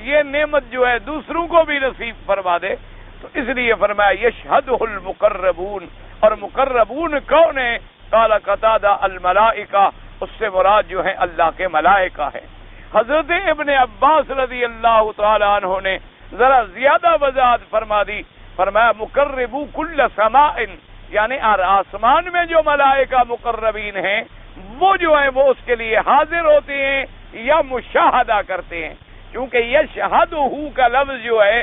یہ نعمت جو ہے دوسروں کو بھی نصیب فرما دے، تو اس لیے فرمایا یشہدہ المقربون۔ اور مقربون کون ہیں؟ قال قتادہ الملائکہ، اس سے مراد جو ہے اللہ کے ملائکہ ہیں۔ حضرت ابن عباس رضی اللہ تعالی عنہ نے ذرا زیادہ وضاحت فرما دی، فرمایا مقربو کل سماء، یعنی آسمان میں جو ملائکہ مقربین ہیں وہ جو ہیں وہ اس کے لیے حاضر ہوتے ہیں یا مشاہدہ کرتے ہیں، کیونکہ یشہدہ کا لفظ جو ہے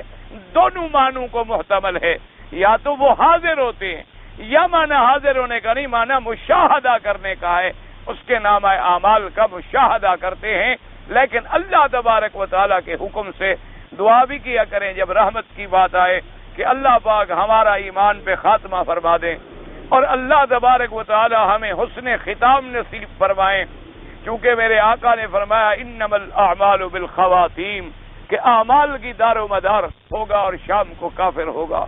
دونوں معنوں کو محتمل ہے، یا تو وہ حاضر ہوتے ہیں یا معنی حاضر ہونے کا نہیں، معنی مشاہدہ کرنے کا ہے، اس کے نام اعمال کا مشاہدہ کرتے ہیں۔ لیکن اللہ تبارک و تعالیٰ کے حکم سے دعا بھی کیا کریں جب رحمت کی بات آئے کہ اللہ پاک ہمارا ایمان پہ خاتمہ فرما دیں، اور اللہ تبارک و تعالیٰ ہمیں حسن ختام نصیب فرمائیں، کیونکہ میرے آقا نے فرمایا انما الاعمال بالخواتیم، کہ اعمال کی دار و مدار ہوگا اور شام کو کافر ہوگا،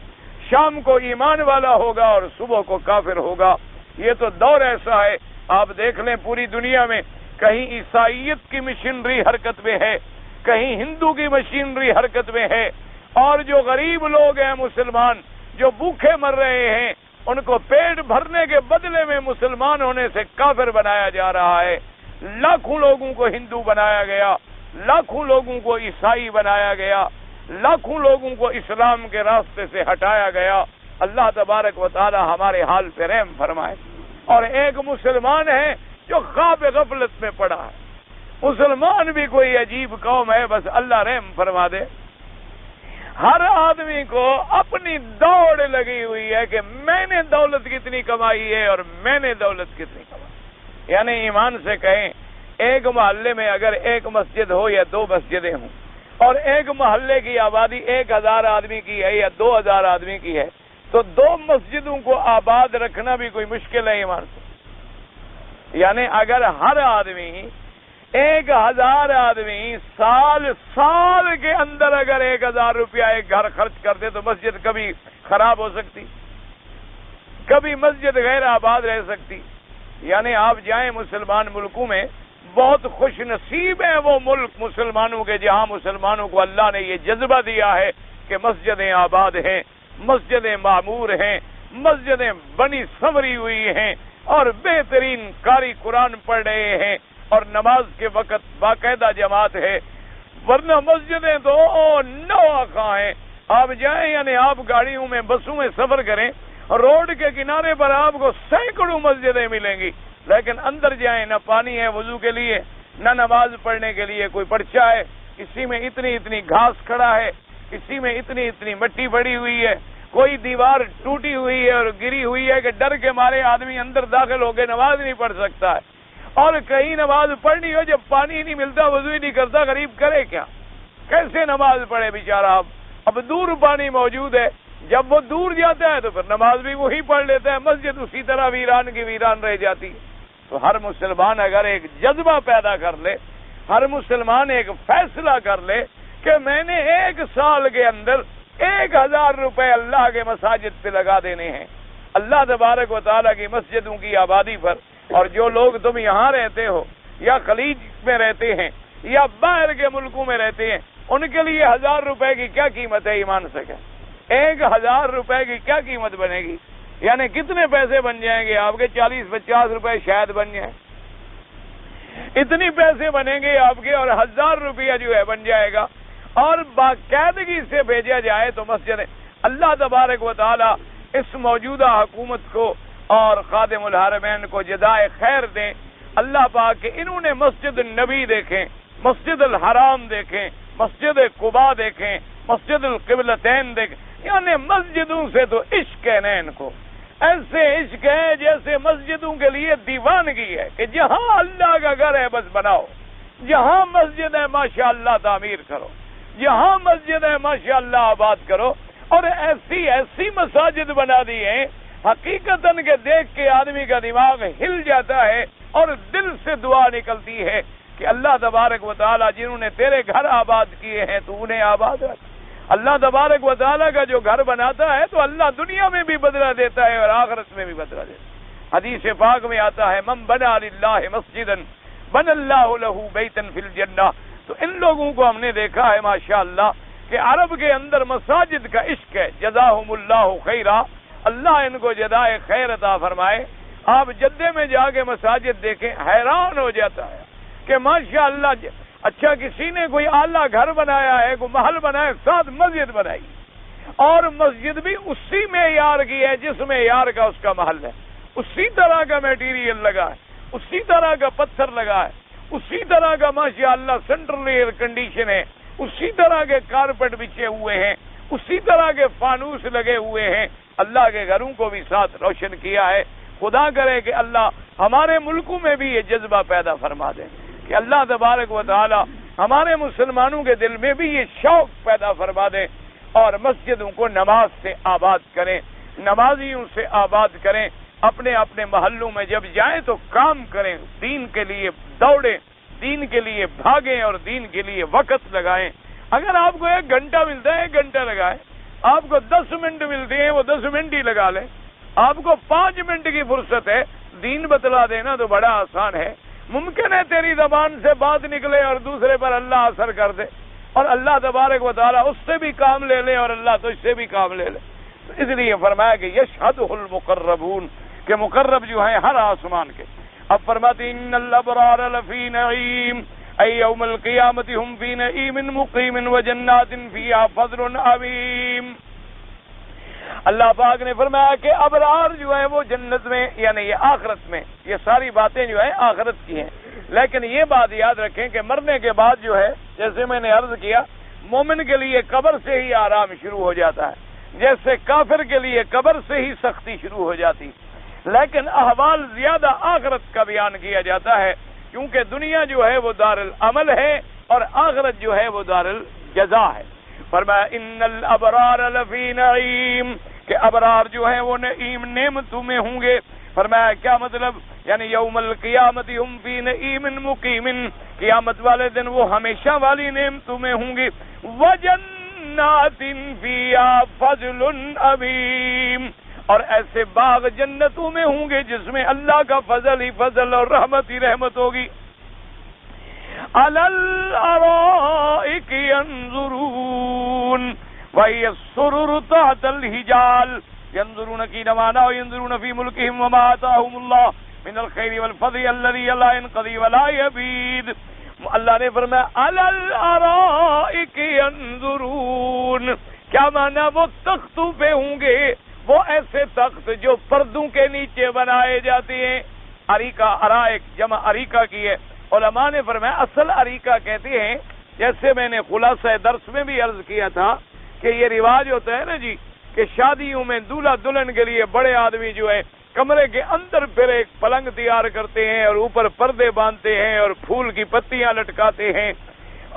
شام کو ایمان والا ہوگا اور صبح کو کافر ہوگا۔ یہ تو دور ایسا ہے، آپ دیکھ لیں پوری دنیا میں کہیں عیسائیت کی مشینری حرکت میں ہے، کہیں ہندو کی مشینری حرکت میں ہے، اور جو غریب لوگ ہیں مسلمان جو بھوکے مر رہے ہیں ان کو پیٹ بھرنے کے بدلے میں مسلمان ہونے سے کافر بنایا جا رہا ہے۔ لاکھوں لوگوں کو ہندو بنایا گیا، لاکھوں لوگوں کو عیسائی بنایا گیا، لاکھوں لوگوں کو اسلام کے راستے سے ہٹایا گیا۔ اللہ تبارک و تعالی ہمارے حال پہ رحم فرمائے۔ اور ایک مسلمان ہے جو خواب غفلت میں پڑا ہے۔ مسلمان بھی کوئی عجیب قوم ہے، بس اللہ رحم فرما دے۔ ہر آدمی کو اپنی دوڑ لگی ہوئی ہے کہ میں نے دولت کتنی کمائی ہے اور میں نے دولت کتنی کمائی، یعنی ایمان سے کہیں ایک محلے میں اگر ایک مسجد ہو یا 2 مسجدیں ہوں، اور ایک محلے کی آبادی 1000 آدمی کی ہے یا 2000 آدمی کی ہے، تو 2 مسجدوں کو آباد رکھنا بھی کوئی مشکل ہے ایمان سے۔ یعنی اگر ہر آدمی 1000 آدمی سال کے اندر اگر 1000 روپیہ ایک گھر خرچ کرتے تو مسجد کبھی خراب ہو سکتی، کبھی مسجد غیر آباد رہ سکتی۔ یعنی آپ جائیں مسلمان ملکوں میں، بہت خوش نصیب ہیں وہ ملک مسلمانوں کے جہاں مسلمانوں کو اللہ نے یہ جذبہ دیا ہے کہ مسجدیں آباد ہیں، مسجدیں معمور ہیں، مسجدیں بنی سنوری ہوئی ہیں، اور بہترین قاری قرآن پڑھ رہے ہیں، اور نماز کے وقت باقاعدہ جماعت ہے۔ ورنہ مسجدیں تو نواخواں ہیں، آپ جائیں یعنی آپ گاڑیوں میں بسوں میں سفر کریں، روڈ کے کنارے پر آپ کو سینکڑوں مسجدیں ملیں گی، لیکن اندر جائیں نہ پانی ہے وضو کے لیے، نہ نماز پڑھنے کے لیے کوئی پرچہ ہے، کسی میں اتنی گھاس کھڑا ہے، کسی میں اتنی مٹی پڑی ہوئی ہے، کوئی دیوار ٹوٹی ہوئی ہے اور گری ہوئی ہے کہ ڈر کے مارے آدمی اندر داخل ہو کے نماز نہیں پڑھ سکتا ہے، اور کہیں نماز پڑھنی ہو جب پانی نہیں ملتا وضو ہی نہیں کرتا، غریب کرے کیا، کیسے نماز پڑھے بیچارہ؟ اب دور پانی موجود ہے، جب وہ دور جاتا ہے تو پھر نماز بھی وہی پڑھ لیتا ہے، مسجد اسی طرح ویران کی ویران رہ جاتی ہے۔ تو ہر مسلمان اگر ایک جذبہ پیدا کر لے، ہر مسلمان ایک فیصلہ کر لے کہ میں نے 1 سال کے اندر 1000 روپے اللہ کے مساجد پہ لگا دینے ہیں، اللہ تبارک و تعالیٰ کی مسجدوں کی آبادی پر۔ اور جو لوگ تم یہاں رہتے ہو یا خلیج میں رہتے ہیں یا باہر کے ملکوں میں رہتے ہیں، ان کے لیے 1000 روپے کی کیا قیمت ہے ایمان سے کہ 1000 روپے کی کیا قیمت بنے گی؟ یعنی کتنے پیسے بن جائیں گے آپ کے؟ 40-50 روپے شاید بن جائیں، اتنی پیسے بنیں گے آپ کے، اور 1000 روپیہ جو ہے بن جائے گا، اور باقاعدگی سے بھیجا جائے تو مسجد۔ اللہ تبارک و تعالی اس موجودہ حکومت کو اور خادم الحرمین کو جزائے خیر دیں۔ اللہ پاک کہ انہوں نے مسجد النبی دیکھیں، مسجد الحرام دیکھیں، مسجد قباء دیکھیں، مسجد القبلتین دیکھیں، یعنی مسجدوں سے تو عشق ہے نین کو، ایسے عشق ہے جیسے مسجدوں کے لیے دیوانگی ہے کہ جہاں اللہ کا گھر ہے بس بناؤ، جہاں مسجد ہے ماشاءاللہ تعمیر کرو، جہاں مسجد ہے ماشاءاللہ آباد کرو، اور ایسی ایسی مساجد بنا دی ہیں حقیقتاً کہ دیکھ کے آدمی کا دماغ ہل جاتا ہے اور دل سے دعا نکلتی ہے کہ اللہ تبارک و تعالیٰ جنہوں نے تیرے گھر آباد کیے ہیں تو انہیں آباد رکھ۔ اللہ تبارک و تعالیٰ کا جو گھر بناتا ہے تو اللہ دنیا میں بھی بدلہ دیتا ہے اور آخرت میں بھی بدلہ دیتا ہے۔ حدیث پاک میں آتا ہے من بنا للہ مسجدا بن اللہ لہ بیتا فی الجنہ۔ تو ان لوگوں کو ہم نے دیکھا ہے ماشاءاللہ کہ عرب کے اندر مساجد کا عشق ہے، جزاہم اللہ خیرا، اللہ ان کو جزائے خیر عطا فرمائے۔ آپ جدے میں جا کے مساجد دیکھیں، حیران ہو جاتا ہے کہ ماشاءاللہ اچھا کسی نے کوئی اعلیٰ گھر بنایا ہے، کوئی محل بنایا، ساتھ مسجد بنائی، اور مسجد بھی اسی معیار کی ہے جس معیار کا اس کا محل ہے، اسی طرح کا میٹیریل لگا ہے، اسی طرح کا پتھر لگا ہے، اسی طرح کا ماشاءاللہ سینٹرل ایئر کنڈیشن ہے، اسی طرح کے کارپٹ بچھے ہوئے ہیں، اسی طرح کے فانوس لگے ہوئے ہیں۔ اللہ کے گھروں کو بھی ساتھ روشن کیا ہے۔ خدا کرے کہ اللہ ہمارے ملکوں میں بھی یہ جذبہ پیدا فرما دے کہ اللہ تبارک و تعالی ہمارے مسلمانوں کے دل میں بھی یہ شوق پیدا فرما دے اور مسجدوں کو نماز سے آباد کریں، نمازیوں سے آباد کریں۔ اپنے اپنے محلوں میں جب جائیں تو کام کریں، دین کے لیے دوڑیں، دین کے لیے بھاگیں اور دین کے لیے وقت لگائیں۔ اگر آپ کو 1 گھنٹہ ملتا ہے 1 گھنٹہ لگائیں، آپ کو 10 منٹ ملتے ہیں وہ 10 منٹ ہی لگا لیں، آپ کو 5 منٹ کی فرصت ہے، دین بتلا دینا تو بڑا آسان ہے۔ ممکن ہے تیری زبان سے بات نکلے اور دوسرے پر اللہ اثر کر دے اور اللہ تبارک و تعالیٰ اس سے بھی کام لے لے اور اللہ تجھ سے بھی کام لے لے۔ تو اس لیے فرمایا کہ یشہدہ المقربون، کہ مقرب جو ہیں ہر آسمان کے۔ اب فرماتے ان الابرار لفی نعیم ای یوم القیامت ہم فی نعیم مقیم وجنات فیہا فضل عظیم۔ اللہ پاک نے فرمایا کہ ابرار جو ہیں وہ جنت میں، یعنی یہ آخرت میں، یہ ساری باتیں جو ہیں آخرت کی ہیں، لیکن یہ بات یاد رکھیں کہ مرنے کے بعد جو ہے، جیسے میں نے عرض کیا، مومن کے لیے قبر سے ہی آرام شروع ہو جاتا ہے، جیسے کافر کے لیے قبر سے ہی سختی شروع ہو جاتی، لیکن احوال زیادہ آخرت کا بیان کیا جاتا ہے، کیونکہ دنیا جو ہے وہ دار العمل ہے اور آخرت جو ہے وہ دار الجزا ہے۔ فرمایا ان الابرار لفی نعیم، کہ ابرار جو ہیں وہ نعیم نعمتوں میں ہوں گے۔ فرمایا کیا مطلب؟ یعنی یوم القیامت ہم فی نعیم مقیم، قیامت والے دن وہ ہمیشہ والی نعمتوں میں ہوں گے۔ وجنات فیہا فضل عظیم، اور ایسے باغ جنتوں میں ہوں گے جس میں اللہ کا فضل ہی فضل اور رحمت ہی رحمت ہوگی۔ علی الارائک ینظرون وہی السرر تحت الحجال، ینظرون کی نمانا ینظرون فی ملکہم وما آتاہم اللہ من الخیر والفضل الذی لا ينقضی ولا یبید۔ اللہ نے فرمایا علی الارائک ینظرون، کیا معنی؟ وہ تختوں پہ ہوں گے، وہ ایسے تخت جو پردوں کے نیچے بنائے جاتے ہیں۔ اریکہ، ارائک جمع اریکہ کی ہے۔ علماء نے فرمایا اصل اریکہ کہتے ہیں، جیسے میں نے خلاصہ درس میں بھی عرض کیا تھا کہ یہ رواج ہوتا ہے نا جی کہ شادیوں میں دولہا دلہن کے لیے بڑے آدمی جو ہے کمرے کے اندر پھر ایک پلنگ تیار کرتے ہیں اور اوپر پردے باندھتے ہیں اور پھول کی پتیاں لٹکاتے ہیں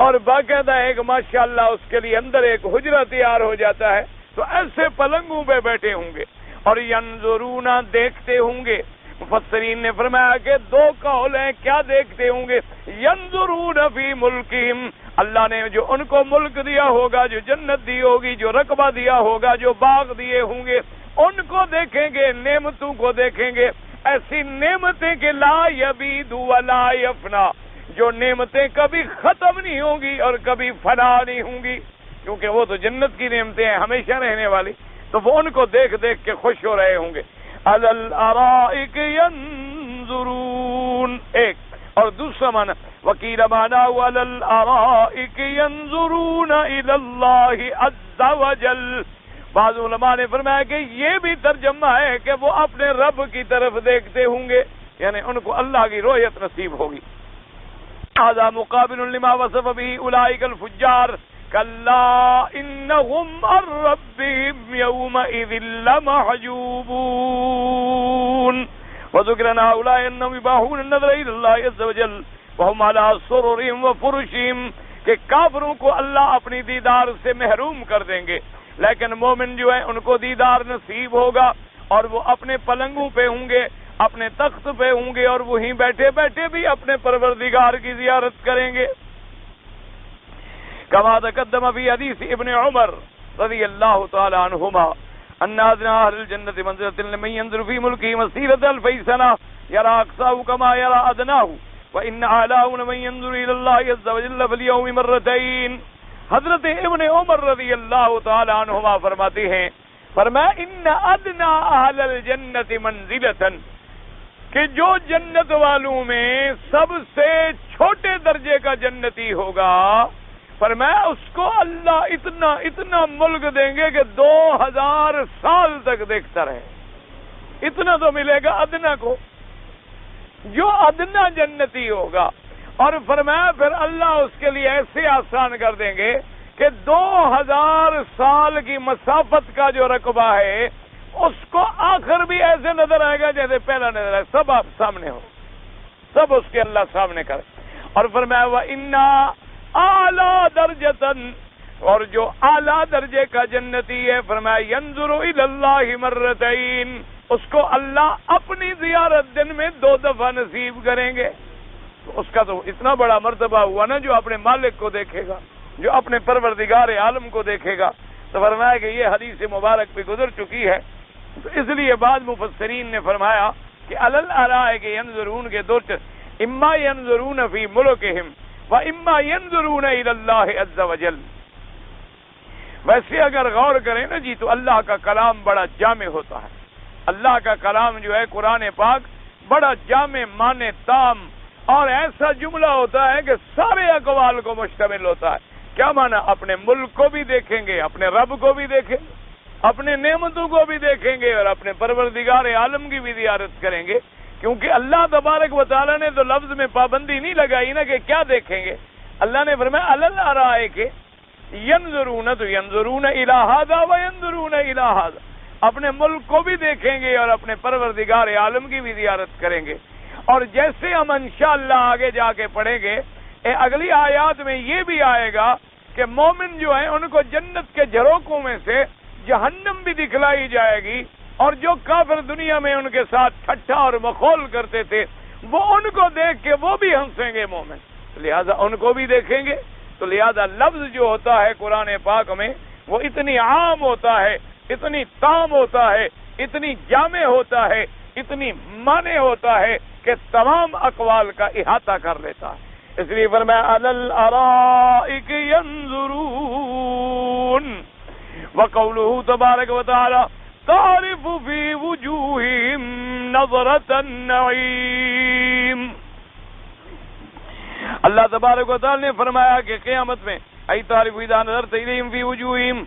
اور باقاعدہ ایک ماشاءاللہ اس کے لیے اندر ایک حجرہ تیار ہو جاتا ہے۔ تو ایسے پلنگوں پہ بیٹھے ہوں گے اور ینظرون دیکھتے ہوں گے۔ مفسرین نے فرمایا کہ 2 قول ہیں، کیا دیکھتے ہوں گے؟ ینظرون فی ملکہم، اللہ نے جو ان کو ملک دیا ہوگا، جو جنت دی ہوگی، جو رقبہ دیا ہوگا، جو باغ دیے ہوں گے، ان کو دیکھیں گے، نعمتوں کو دیکھیں گے، ایسی نعمتیں کہ لا یبید ولا یفنا، جو نعمتیں کبھی ختم نہیں ہوں گی اور کبھی فنا نہیں ہوں گی، کیونکہ وہ تو جنت کی نعمتیں ہیں ہمیشہ رہنے والی، تو وہ ان کو دیکھ دیکھ کے خوش ہو رہے ہوں گے۔ علی الارائک ینظرون، ایک، اور دوسرا معنی وکیل معنی علی الارائک ینظرون الی اللہ عز وجل۔ بعض علماء نے فرمایا کہ یہ بھی ترجمہ ہے کہ وہ اپنے رب کی طرف دیکھتے ہوں گے، یعنی ان کو اللہ کی رؤیت نصیب ہوگی۔ هذا مقابل لما وصف به أولئك الفجار كلا إنهم عن ربهم يومئذ لمحجوبون وذكرنا هؤلاء أنهم يباحون النظر إلى الله عز وجل وهم على سررهم وفرشهم کہ کافروں کو اللہ اپنی دیدار سے محروم کر دیں گے، لیکن مومن جو ہے ان کو دیدار نصیب ہوگا اور وہ اپنے پلنگوں پہ ہوں گے، اپنے تخت پہ ہوں گے اور وہیں بیٹھے بیٹھے بھی اپنے پروردگار کی زیارت کریں گے۔ كما تقدم في حديث ابن عمر رضي الله تعالى عنهما أن أدنى أهل الجنة منزلة لمن ينظر في ملكه مسيرة 1000 سنة يرى أقصاه كما يرى أدناه وإن أعلاه لمن ينظر إلى الله عز وجل في اليوم مرتين۔ حضرت ابن عمر رضی اللہ تعالی عنہما فرماتے ہیں، فرمایا ان ادنى اہل الجنت منزلۃ، کہ جو جنت والوں میں سب سے چھوٹے درجے کا جنتی ہوگا، فرمایا اس کو اللہ اتنا ملک دیں گے کہ 2000 سال تک دیکھتا رہے، اتنا تو ملے گا ادنا کو، جو ادنا جنتی ہوگا۔ اور فرمایا پھر اللہ اس کے لیے ایسے آسان کر دیں گے کہ 2000 سال کی مسافت کا جو رقبہ ہے اس کو آخر بھی ایسے نظر آئے گا جیسے پہلا نظر آئے، سب آپ سامنے ہو، سب اس کے اللہ سامنے کرے۔ اور فرمایا وَإِنَّا اعلیٰ درجتاً، اور جو اعلیٰ درجے کا جنتی ہے، فرمایا ينظر الى اللہ مرتين، اس کو اللہ اپنی زیارت دن میں 2 دفعہ نصیب کریں گے۔ تو اس کا تو اتنا بڑا مرتبہ ہوا نا، جو اپنے مالک کو دیکھے گا، جو اپنے پروردگار عالم کو دیکھے گا۔ تو فرمایا کہ یہ حدیث مبارک پہ گزر چکی ہے، تو اس لیے بعض مفسرین نے فرمایا کہ علی الارائک ینظرون کے 2 اما ینظرون فی ملکہم وَإِمَّا يَنظُرُونَ إِلَى اللَّهِ عَزَّ وَجَلَّ۔ ویسے اگر غور کریں نا جی، تو اللہ کا کلام بڑا جامع ہوتا ہے۔ اللہ کا کلام جو ہے قرآن پاک بڑا جامع معنی تام اور ایسا جملہ ہوتا ہے کہ سارے اقوال کو مشتمل ہوتا ہے۔ کیا معنی؟ اپنے ملک کو بھی دیکھیں گے، اپنے رب کو بھی دیکھیں گے، اپنے نعمتوں کو بھی دیکھیں گے اور اپنے پروردگار عالم کی بھی زیارت کریں گے، کیونکہ اللہ تبارک و تعالیٰ نے تو لفظ میں پابندی نہیں لگائی نا کہ کیا دیکھیں گے۔ اللہ نے فرمایا علی الارائک ینظرون، تو ینظرون الی ھذا وینظرون الی ھذا، اپنے ملک کو بھی دیکھیں گے اور اپنے پروردگار عالم کی بھی زیارت کریں گے۔ اور جیسے ہم انشاءاللہ آگے جا کے پڑھیں گے، اگلی آیات میں یہ بھی آئے گا کہ مومن جو ہیں ان کو جنت کے جھروکوں میں سے جہنم بھی دکھلائی جائے گی، اور جو کافر دنیا میں ان کے ساتھ ٹھٹھا اور مخول کرتے تھے وہ ان کو دیکھ کے وہ بھی ہنسیں گے مومن، لہذا ان کو بھی دیکھیں گے۔ تو لہذا لفظ جو ہوتا ہے قرآن پاک میں وہ اتنی عام ہوتا ہے، اتنی تام ہوتا ہے، اتنی جامع ہوتا ہے، اتنی معنی ہوتا ہے کہ تمام اقوال کا احاطہ کر لیتا ہے۔ اس لیے فرمایا علی الارائک ینظرون، وقولہ تبارک و تعالی تعرف فی وجوہہم نظرۃ النعیم۔ اللہ تبارک و تعالی نے فرمایا کہ قیامت میں ای تعرف اذا نظرت الیہم فی وجوہہم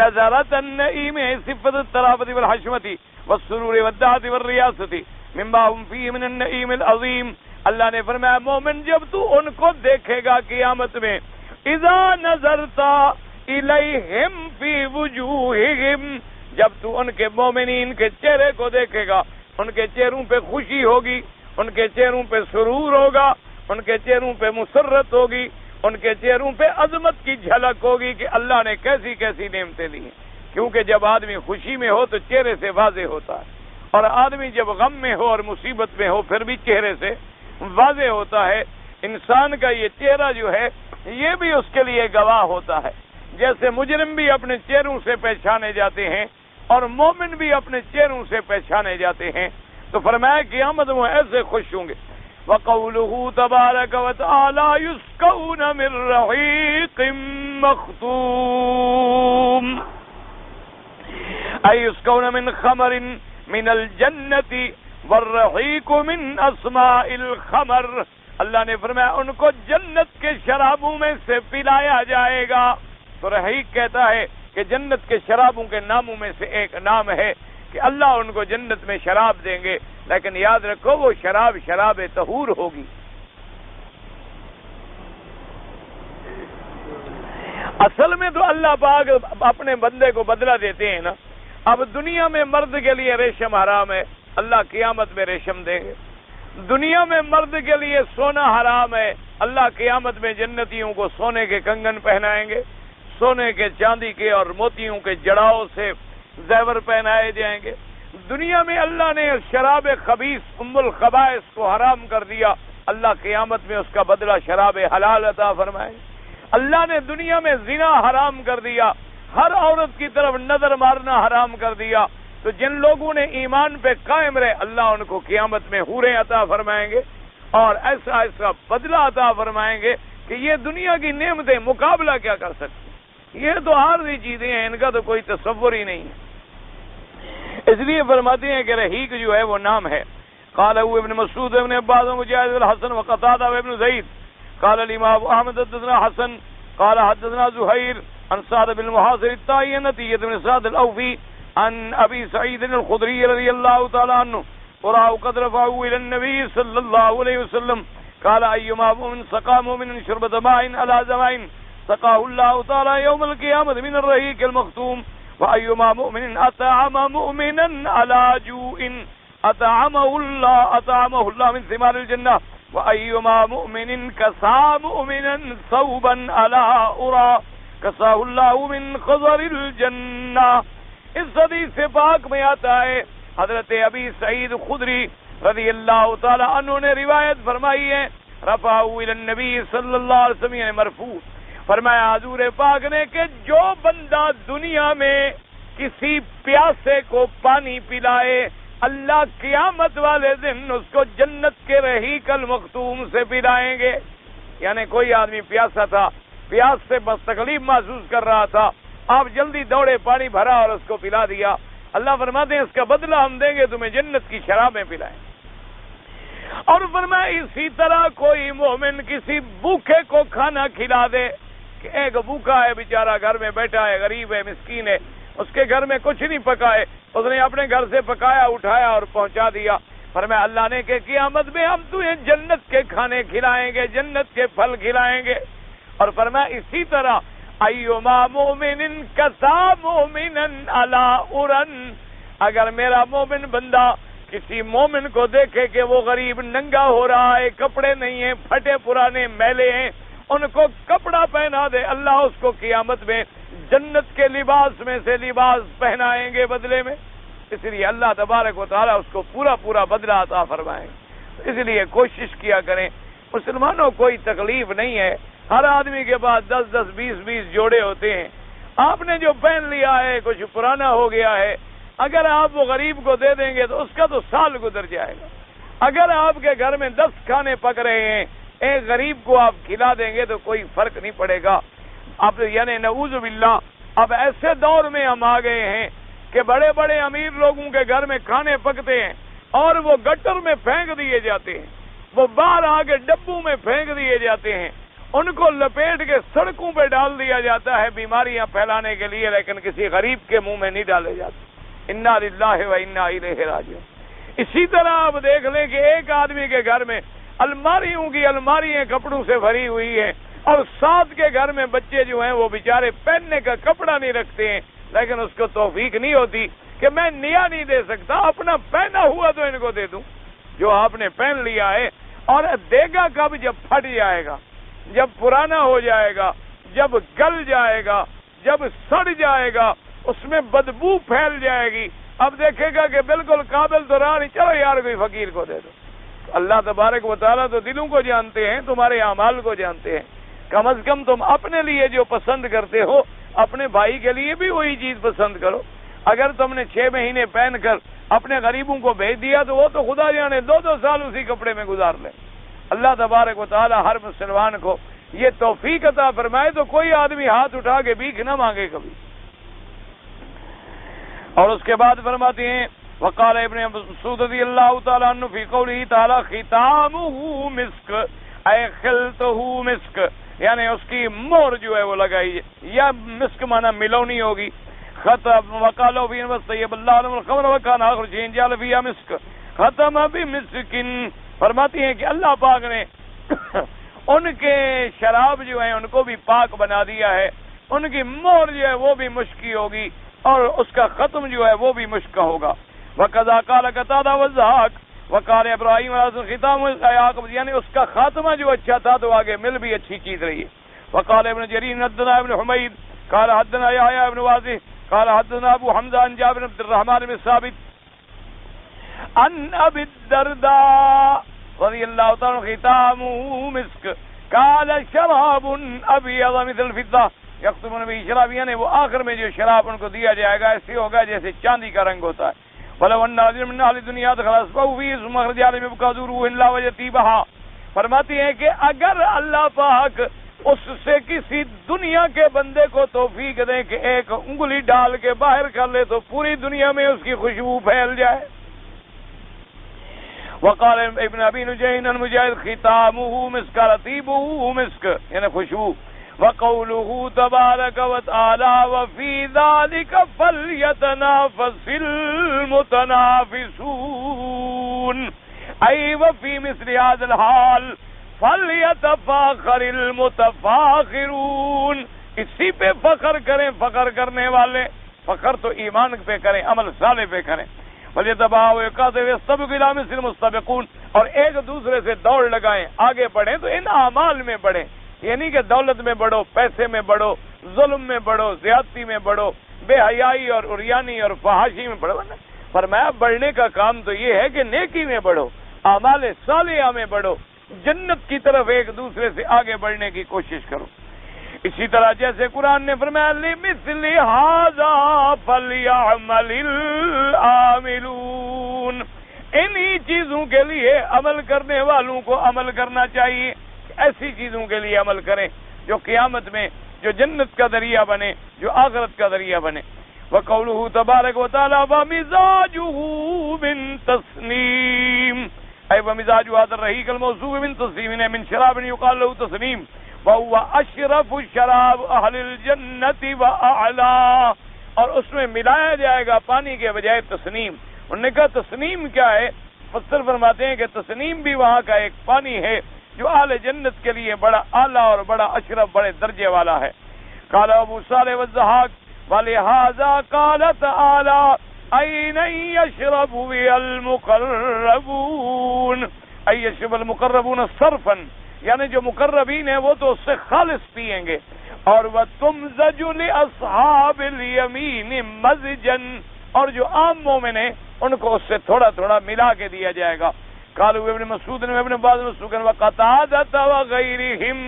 نظرۃ النعیم، صفت الطرافۃ والحشمۃ والسرور والدعۃ والریاست مما هم فیہ من النعیم العظیم۔ اللہ نے فرمایا مومن جب تو ان کو دیکھے گا قیامت میں، اذا نظرت الیہم فی وجوہہم، جب تو ان کے مومنین کے چہرے کو دیکھے گا، ان کے چہروں پہ خوشی ہوگی، ان کے چہروں پہ سرور ہوگا، ان کے چہروں پہ مسرت ہوگی، ان کے چہروں پہ عظمت کی جھلک ہوگی کہ اللہ نے کیسی کیسی نعمتیں دی ہیں۔ کیونکہ جب آدمی خوشی میں ہو تو چہرے سے واضح ہوتا ہے، اور آدمی جب غم میں ہو اور مصیبت میں ہو پھر بھی چہرے سے واضح ہوتا ہے۔ انسان کا یہ چہرہ جو ہے یہ بھی اس کے لیے گواہ ہوتا ہے، جیسے مجرم بھی اپنے چہروں سے پہچانے جاتے ہیں اور مومن بھی اپنے چہروں سے پہچانے جاتے ہیں۔ تو فرمایا قیامت میں ایسے خوش ہوں گے۔ وَقَوْلُهُ تَبَارَكَ وَتَعَالَى يُسْقَوْنَ مِن رَّحِيقٍ مَّخْتُومٍ، أي يُسْقَوْنَ مِن خَمَرٍ مِّنَ الْجَنَّةِ وَالرَّحِيقُ مِنْ أَسْمَاءِ الْخَمَرِ۔ اللہ نے فرمایا ان کو جنت کے شرابوں میں سے پلایا جائے گا۔ تو رحیق کہتا ہے کہ جنت کے شرابوں کے ناموں میں سے ایک نام ہے کہ اللہ ان کو جنت میں شراب دیں گے، لیکن یاد رکھو وہ شراب طہور ہوگی، اصل میں تو اللہ پاک اپنے بندے کو بدلہ دیتے ہیں نا. اب دنیا میں مرد کے لیے ریشم حرام ہے، اللہ قیامت میں ریشم دیں گے. دنیا میں مرد کے لیے سونا حرام ہے، اللہ قیامت میں جنتیوں کو سونے کے کنگن پہنائیں گے، سونے کے چاندی کے اور موتیوں کے جڑاؤں سے زیور پہنائے جائیں گے. دنیا میں اللہ نے شراب خبیث ام الخبائث کو حرام کر دیا، اللہ قیامت میں اس کا بدلہ شراب حلال عطا فرمائے. اللہ نے دنیا میں زنا حرام کر دیا، ہر عورت کی طرف نظر مارنا حرام کر دیا. تو جن لوگوں نے ایمان پہ قائم رہے اللہ ان کو قیامت میں حوریں عطا فرمائیں گے اور ایسا ایسا بدلہ عطا فرمائیں گے کہ یہ دنیا کی نعمتیں مقابلہ کیا کر سکتی. یہ تو عارضی چیزیں ہیں، ان کا تو کوئی تصور ہی نہیں ہے. اس لیے فرماتے ہیں کہ رحیق جو ہے وہ نام ہے. قال ابن مسعود ابن عباس مجاہد الحسن وقتادہ ابن زید قال الامام احمد حدثنا حسن قال حدثنا زهير عن سعد بن المحاصر الطائي نتيجة بن سعد الأوفي عن أبي سعيد الخدري رضي الله تعالى عنه وراه قد رفعه إلى النبي صلى الله عليه وسلم قال أيما مؤمن سقى مؤمن شربة ماء على زماء سقاه الله تعالى يوم القيامة من الرهيق المختوم وأيما مؤمن أطعم مؤمنا على جوع أطعمه الله من ثمار الجنة وأيما مؤمن كسى مؤمنا ثوبا على أرى كساه الله من خضر الجنة. اس حدیث پاک میں آتا ہے حضرت ابی سعید خدری رضی اللہ تعالی عنہ نے روایت فرمائی ہے، رفعہ الی النبی صلی اللہ علیہ وسلم، یعنی مرفوع فرمایا حضور پاک نے کہ جو بندہ دنیا میں کسی پیاسے کو پانی پلائے اللہ قیامت والے دن اس کو جنت کے رحیق المختوم سے پلائیں گے. یعنی کوئی آدمی پیاسا تھا، پیاس سے بس تکلیف محسوس کر رہا تھا، آپ جلدی دوڑے پانی بھرا اور اس کو پلا دیا. اللہ فرماتے ہیں اس کا بدلہ ہم دیں گے، تمہیں جنت کی شرابیں پلائیں. اور فرمایا اسی طرح کوئی مومن کسی بھوکے کو کھانا کھلا دے، کہ ایک بھوکا ہے بیچارہ گھر میں بیٹھا ہے، غریب ہے، مسکین ہے، اس کے گھر میں کچھ نہیں پکائے، اس نے اپنے گھر سے پکایا اٹھایا اور پہنچا دیا. فرمایا اللہ نے کہ قیامت میں ہم تمہیں جنت کے کھانے کھلائیں گے، جنت کے پھل کھلائیں گے. اور فرمایا اسی طرح ایما مومن کسا مومنا علی ارن، اگر میرا مومن بندہ کسی مومن کو دیکھے کہ وہ غریب ننگا ہو رہا ہے، کپڑے نہیں ہیں، پھٹے پرانے میلے ہیں، ان کو کپڑا پہنا دے، اللہ اس کو قیامت میں جنت کے لباس میں سے لباس پہنائیں گے بدلے میں. اس لیے اللہ تبارک و تعالیٰ اس کو پورا پورا بدلہ عطا فرمائیں. اس لیے کوشش کیا کریں. مسلمانوں کوئی تکلیف نہیں ہے، ہر آدمی کے پاس 10 20 جوڑے ہوتے ہیں. آپ نے جو پہن لیا ہے کچھ پرانا ہو گیا ہے، اگر آپ وہ غریب کو دے دیں گے تو اس کا تو سال گزر جائے گا. اگر آپ کے گھر میں 10 کھانے پک رہے ہیں، ایک غریب کو آپ کھلا دیں گے تو کوئی فرق نہیں پڑے گا. اب یعنی نعوذ باللہ اب ایسے دور میں ہم آ گئے ہیں کہ بڑے بڑے امیر لوگوں کے گھر میں کھانے پکتے ہیں اور وہ گٹر میں پھینک دیے جاتے ہیں، وہ باہر آگے ڈبوں میں پھینک دیے جاتے ہیں، ان کو لپیٹ کے سڑکوں پہ ڈال دیا جاتا ہے بیماریاں پھیلانے کے لیے، لیکن کسی غریب کے منہ میں نہیں ڈالے جاتے. انا للہ و انا الیہ راجعون. اسی طرح آپ دیکھ لیں کہ ایک آدمی کے گھر میں الماریوں کی الماریاں کپڑوں سے بھری ہوئی ہیں اور ساتھ کے گھر میں بچے جو ہیں وہ بیچارے پہننے کا کپڑا نہیں رکھتے ہیں، لیکن اس کو توفیق نہیں ہوتی کہ میں نیا نہیں دے سکتا، اپنا پہنا ہوا تو ان کو دے دوں جو آپ نے پہن لیا ہے. اور دے گا کب؟ جب پھٹ جائے گا، جب پرانا ہو جائے گا، جب گل جائے گا، جب سڑ جائے گا، اس میں بدبو پھیل جائے گی. اب دیکھے گا کہ بالکل قابل تو رہا نہیں، چلو یار کوئی فقیر کو دے دو. اللہ تبارک و تعالیٰ تو دلوں کو جانتے ہیں، تمہارے اعمال کو جانتے ہیں. کم از کم تم اپنے لیے جو پسند کرتے ہو اپنے بھائی کے لیے بھی وہی چیز پسند کرو. اگر تم نے 6 مہینے پہن کر اپنے غریبوں کو بھیج دیا تو وہ تو خدا جانے 2 سال اسی کپڑے میں گزار لیں. اللہ تبارک و تعالیٰ ہر مسلمان کو یہ توفیق عطا فرمائے تو کوئی آدمی ہاتھ اٹھا کے بھیک نہ مانگے کبھی. اور اس کے بعد فرماتے ہیں وقال ابن مسعود رضی اللہ تعالی عنہ فی قوله تعالی ختامہ مسک اے خلطہ مسک، یعنی اس کی مہر جو ہے وہ لگائی، یا مسک مانا ملونی ہوگی. ختم وقالوا فی وصیب اللہ علیہ الخمر وکان آخر شیء جعل فیہا مسک ختم بمسکن. فرماتی ہیں کہ اللہ پاک نے ان کے شراب جو ہیں ان کو بھی پاک بنا دیا ہے، ان کی مہر جو ہے وہ بھی مشک کی ہوگی اور اس کا ختم جو ہے وہ بھی مشک کا ہوگا. وَقَذَا قَالَ قَتَادَةُ وَالضَّحَاكُ وَقَالَ إِبْرَاهِيمُ الْخِتَامُ الْعَاقِبُ، یعنی اس کا خاتمہ جو اچھا تھا تو آگے مل بھی اچھی چیز رہی ہے. وقال ابن جرير حدثنا ابن حميد قال حدثنا يحيى بن واضح قال حدثنا ابو حمزه عن جابر بن عبد الرحمن بن ثابت عن ابي الدرداء رضي الله تعالى عنه ختامه مسك قال شراب ابيض مثل الفضه یختمون به شراب، یعنی وہ آخر میں جو شراب ان کو دیا جائے گا ایسے ہوگا جیسے چاندی کا رنگ ہوتا ہے. ولو ان ناظر من اهل الدنيا دخل فهو في ثم خرج عليه بقدره الا وجتيبها، فرماتی ہیں کہ اگر اللہ پاک اس سے کسی دنیا کے بندے کو توفیق دیں کہ ایک انگلی ڈال کے باہر کر لے تو پوری دنیا میں اس کی خوشبو پھیل جائے. وقال ابن ابی نجین المجاہد ختامه مسک رطیبه مسک، یعنی خوشبو. وقوله تبارک وتعالی وفی ذلک فلیتنافس المتنافسون، ای وفی مثل هذا الحال فَلْيَتَفَاخَرِ الْمُتَفَاخِرُونَ، اسی پہ فخر کریں فخر کرنے والے. فخر تو ایمان پہ کریں، عمل صالح پہ کریں. وَلْيَتَبَاهُ وَيَقَاتِلُ إِلَى مِثْلِ الْمُسْتَبِقُونَ، اور ایک دوسرے سے دوڑ لگائیں، آگے بڑھیں تو ان اعمال میں بڑھیں، یعنی کہ دولت میں بڑھو، پیسے میں بڑھو، ظلم میں بڑھو، زیادتی میں بڑھو، بے حیائی اور عریانی اور فحاشی میں بڑھو. فرمایا بڑھنے کا کام تو یہ ہے کہ نیکی میں بڑھو، اعمال صالحہ میں بڑھو، جنت کی طرف ایک دوسرے سے آگے بڑھنے کی کوشش کرو. اسی طرح جیسے قرآن نے فرمایا لِمِثْلِ هَذَا فَلْيَعْمَلِ الْعَامِلُونَ، انہی چیزوں کے لیے عمل کرنے والوں کو عمل کرنا چاہیے. ایسی چیزوں کے لیے عمل کریں جو قیامت میں جو جنت کا ذریعہ بنے، جو آخرت کا ذریعہ بنے. وَقَوْلُهُ تَبَارَكَ وَتَعَالَى وَمِزَاجُهُ مِن تَسْنِيمٍ، أي ومزاج هذا الرهيق الموصوف من تسنيم من شراب يقال له تسنيم وهو أشرف شراب أهل الجنة وأعلى، اور اس میں ملایا جائے گا پانی کے بجائے تسنیم. انہوں نے کہا تسنیم کیا ہے؟ مفسر فرماتے ہیں کہ تسنیم بھی وہاں کا ایک پانی ہے جو اہل جنت کے لیے بڑا اعلیٰ اور بڑا اشرف، بڑے درجے والا ہے. قال ابو صالح والضحاك ولهذا قال تعالى أين يشرب المقربون، أي يشرب المقربون صرفا، یعنی جو مقربین ہیں وہ تو اس سے خالص پیئیں گے. اور وَتُمْزَجُ لِأَصْحَابِ الْيَمِينِ مَزْجًا، اور جو عام مومن ہیں ان کو اس سے تھوڑا تھوڑا ملا کے دیا جائے گا. قالوا ابن مسعود وابن عباس مسعود وقتادة وغيرهم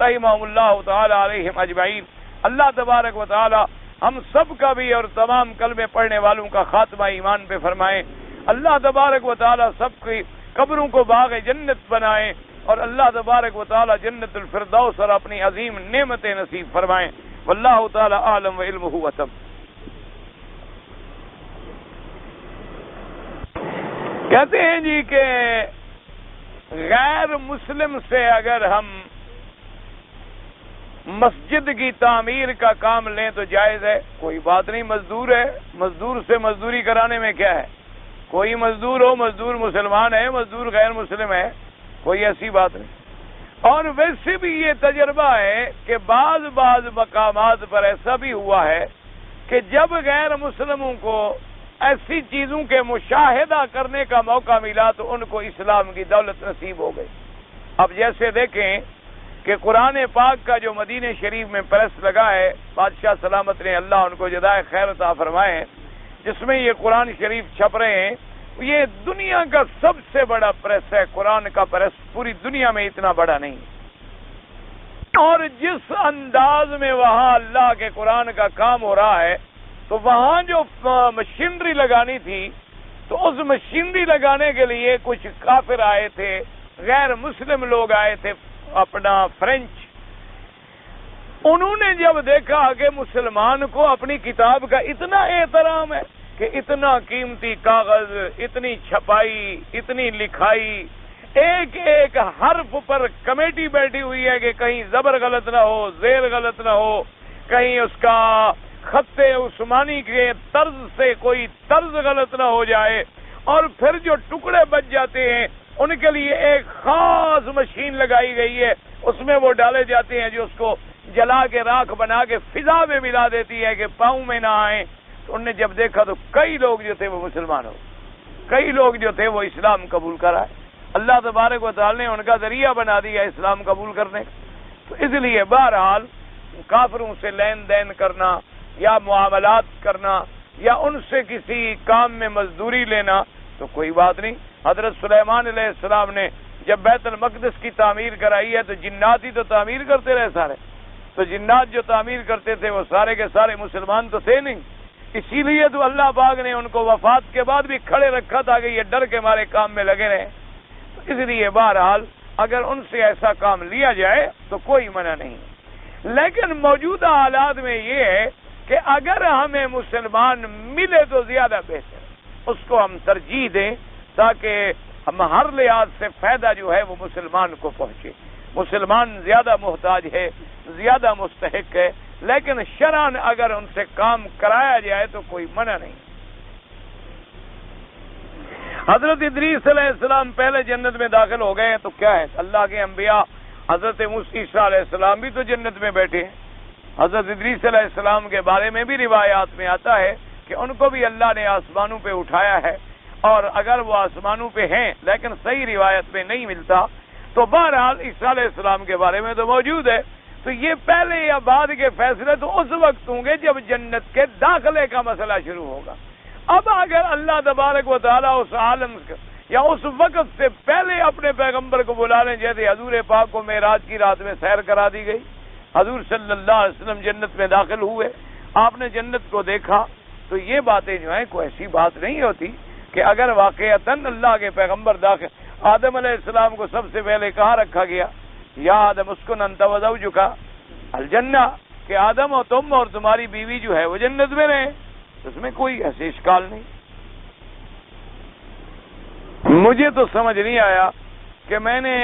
رحمهم الله تعالی علیہم اجمعین. اللہ تبارک و تعالی ہم سب کا بھی اور تمام کلمے پڑھنے والوں کا خاتمہ ایمان پہ فرمائیں. اللہ تبارک و تعالی سب کی قبروں کو باغ جنت بنائیں، اور اللہ تبارک و تعالی جنت الفردوس اور اپنی عظیم نعمتیں نصیب فرمائیں. واللہ تعالی اعلم وعلمہ وتم. کہتے ہیں جی کہ غیر مسلم سے اگر ہم مسجد کی تعمیر کا کام لیں تو جائز ہے، کوئی بات نہیں. مزدور ہے، مزدور سے مزدوری کرانے میں کیا ہے؟ کوئی مزدور ہو، مزدور مسلمان ہے، مزدور غیر مسلم ہے، کوئی ایسی بات نہیں. اور ویسے بھی یہ تجربہ ہے کہ بعض مقامات پر ایسا بھی ہوا ہے کہ جب غیر مسلموں کو ایسی چیزوں کے مشاہدہ کرنے کا موقع ملا تو ان کو اسلام کی دولت نصیب ہو گئی. اب جیسے دیکھیں کہ قرآن پاک کا جو مدینہ شریف میں پریس لگا ہے، بادشاہ سلامت نے اللہ ان کو جزائے خیر عطا فرمائے، جس میں یہ قرآن شریف چھپ رہے ہیں. یہ دنیا کا سب سے بڑا پریس ہے. قرآن کا پریس پوری دنیا میں اتنا بڑا نہیں. اور جس انداز میں وہاں اللہ کے قرآن کا کام ہو رہا ہے تو وہاں جو مشینری لگانی تھی تو اس مشینری لگانے کے لیے کچھ کافر آئے تھے، غیر مسلم لوگ آئے تھے، اپنا فرینچ. انہوں نے جب دیکھا کہ مسلمان کو اپنی کتاب کا اتنا احترام ہے کہ اتنا قیمتی کاغذ، اتنی چھپائی، اتنی لکھائی، ایک ایک حرف پر کمیٹی بیٹھی ہوئی ہے کہ کہیں زبر غلط نہ ہو، زیر غلط نہ ہو، کہیں اس کا خط عثمانی کے طرز سے کوئی طرز غلط نہ ہو جائے. اور پھر جو ٹکڑے بچ جاتے ہیں ان کے لیے ایک خاص مشین لگائی گئی ہے، اس میں وہ ڈالے جاتے ہیں جو اس کو جلا کے راکھ بنا کے فضا میں ملا دیتی ہے کہ پاؤں میں نہ آئیں. تو انہوں نے جب دیکھا تو کئی لوگ جو تھے وہ مسلمان ہو، کئی لوگ جو تھے وہ اسلام قبول کرائے. اللہ تبارک و تعالی نے ان کا ذریعہ بنا دیا اسلام قبول کرنے. تو اس لیے بہرحال کافروں سے لین دین کرنا یا معاملات کرنا یا ان سے کسی کام میں مزدوری لینا تو کوئی بات نہیں. حضرت سلیمان علیہ السلام نے جب بیت المقدس کی تعمیر کرائی ہے تو جنات ہی تو تعمیر کرتے رہے سارے. تو جنات جو تعمیر کرتے تھے وہ سارے کے سارے مسلمان تو تھے نہیں. اسی لیے تو اللہ پاک نے ان کو وفات کے بعد بھی کھڑے رکھا تھا کہ یہ ڈر کے ہمارے کام میں لگے رہے. تو اس لیے بہرحال اگر ان سے ایسا کام لیا جائے تو کوئی منع نہیں. لیکن موجودہ حالات میں یہ ہے کہ اگر ہمیں مسلمان ملے تو زیادہ بہتر، اس کو ہم ترجیح دیں تاکہ ہم ہر لحاظ سے فائدہ جو ہے وہ مسلمان کو پہنچے. مسلمان زیادہ محتاج ہے، زیادہ مستحق ہے، لیکن شرعاً اگر ان سے کام کرایا جائے تو کوئی منع نہیں. حضرت ادریس علیہ السلام پہلے جنت میں داخل ہو گئے ہیں تو کیا ہے، اللہ کے انبیاء حضرت عیسیٰ علیہ السلام بھی تو جنت میں بیٹھے ہیں. حضرت ادریس علیہ السلام کے بارے میں بھی روایات میں آتا ہے کہ ان کو بھی اللہ نے آسمانوں پہ اٹھایا ہے، اور اگر وہ آسمانوں پہ ہیں لیکن صحیح روایت میں نہیں ملتا تو بہرحال عیسیٰ علیہ السلام کے بارے میں تو موجود ہے. تو یہ پہلے یا بعد کے فیصلے تو اس وقت ہوں گے جب جنت کے داخلے کا مسئلہ شروع ہوگا. اب اگر اللہ تبارک و تعالیٰ اس عالم یا اس وقت سے پہلے اپنے پیغمبر کو بلا لیں، جیسے حضور پاک کو معراج کی رات میں سیر کرا دی گئی، حضور صلی اللہ علیہ وسلم جنت میں داخل ہوئے، آپ نے جنت کو دیکھا، تو یہ باتیں جو ہیں کوئی ایسی بات نہیں ہوتی کہ اگر واقعتاً اللہ کے پیغمبر داخل، آدم علیہ السلام کو سب سے پہلے کہاں رکھا گیا، یا آدم اسکن انت وزوجک الجنہ، کہ آدم اور تم اور تمہاری بیوی جو ہے وہ جنت میں رہیں. اس میں کوئی ایسے اشکال نہیں. مجھے تو سمجھ نہیں آیا کہ میں نے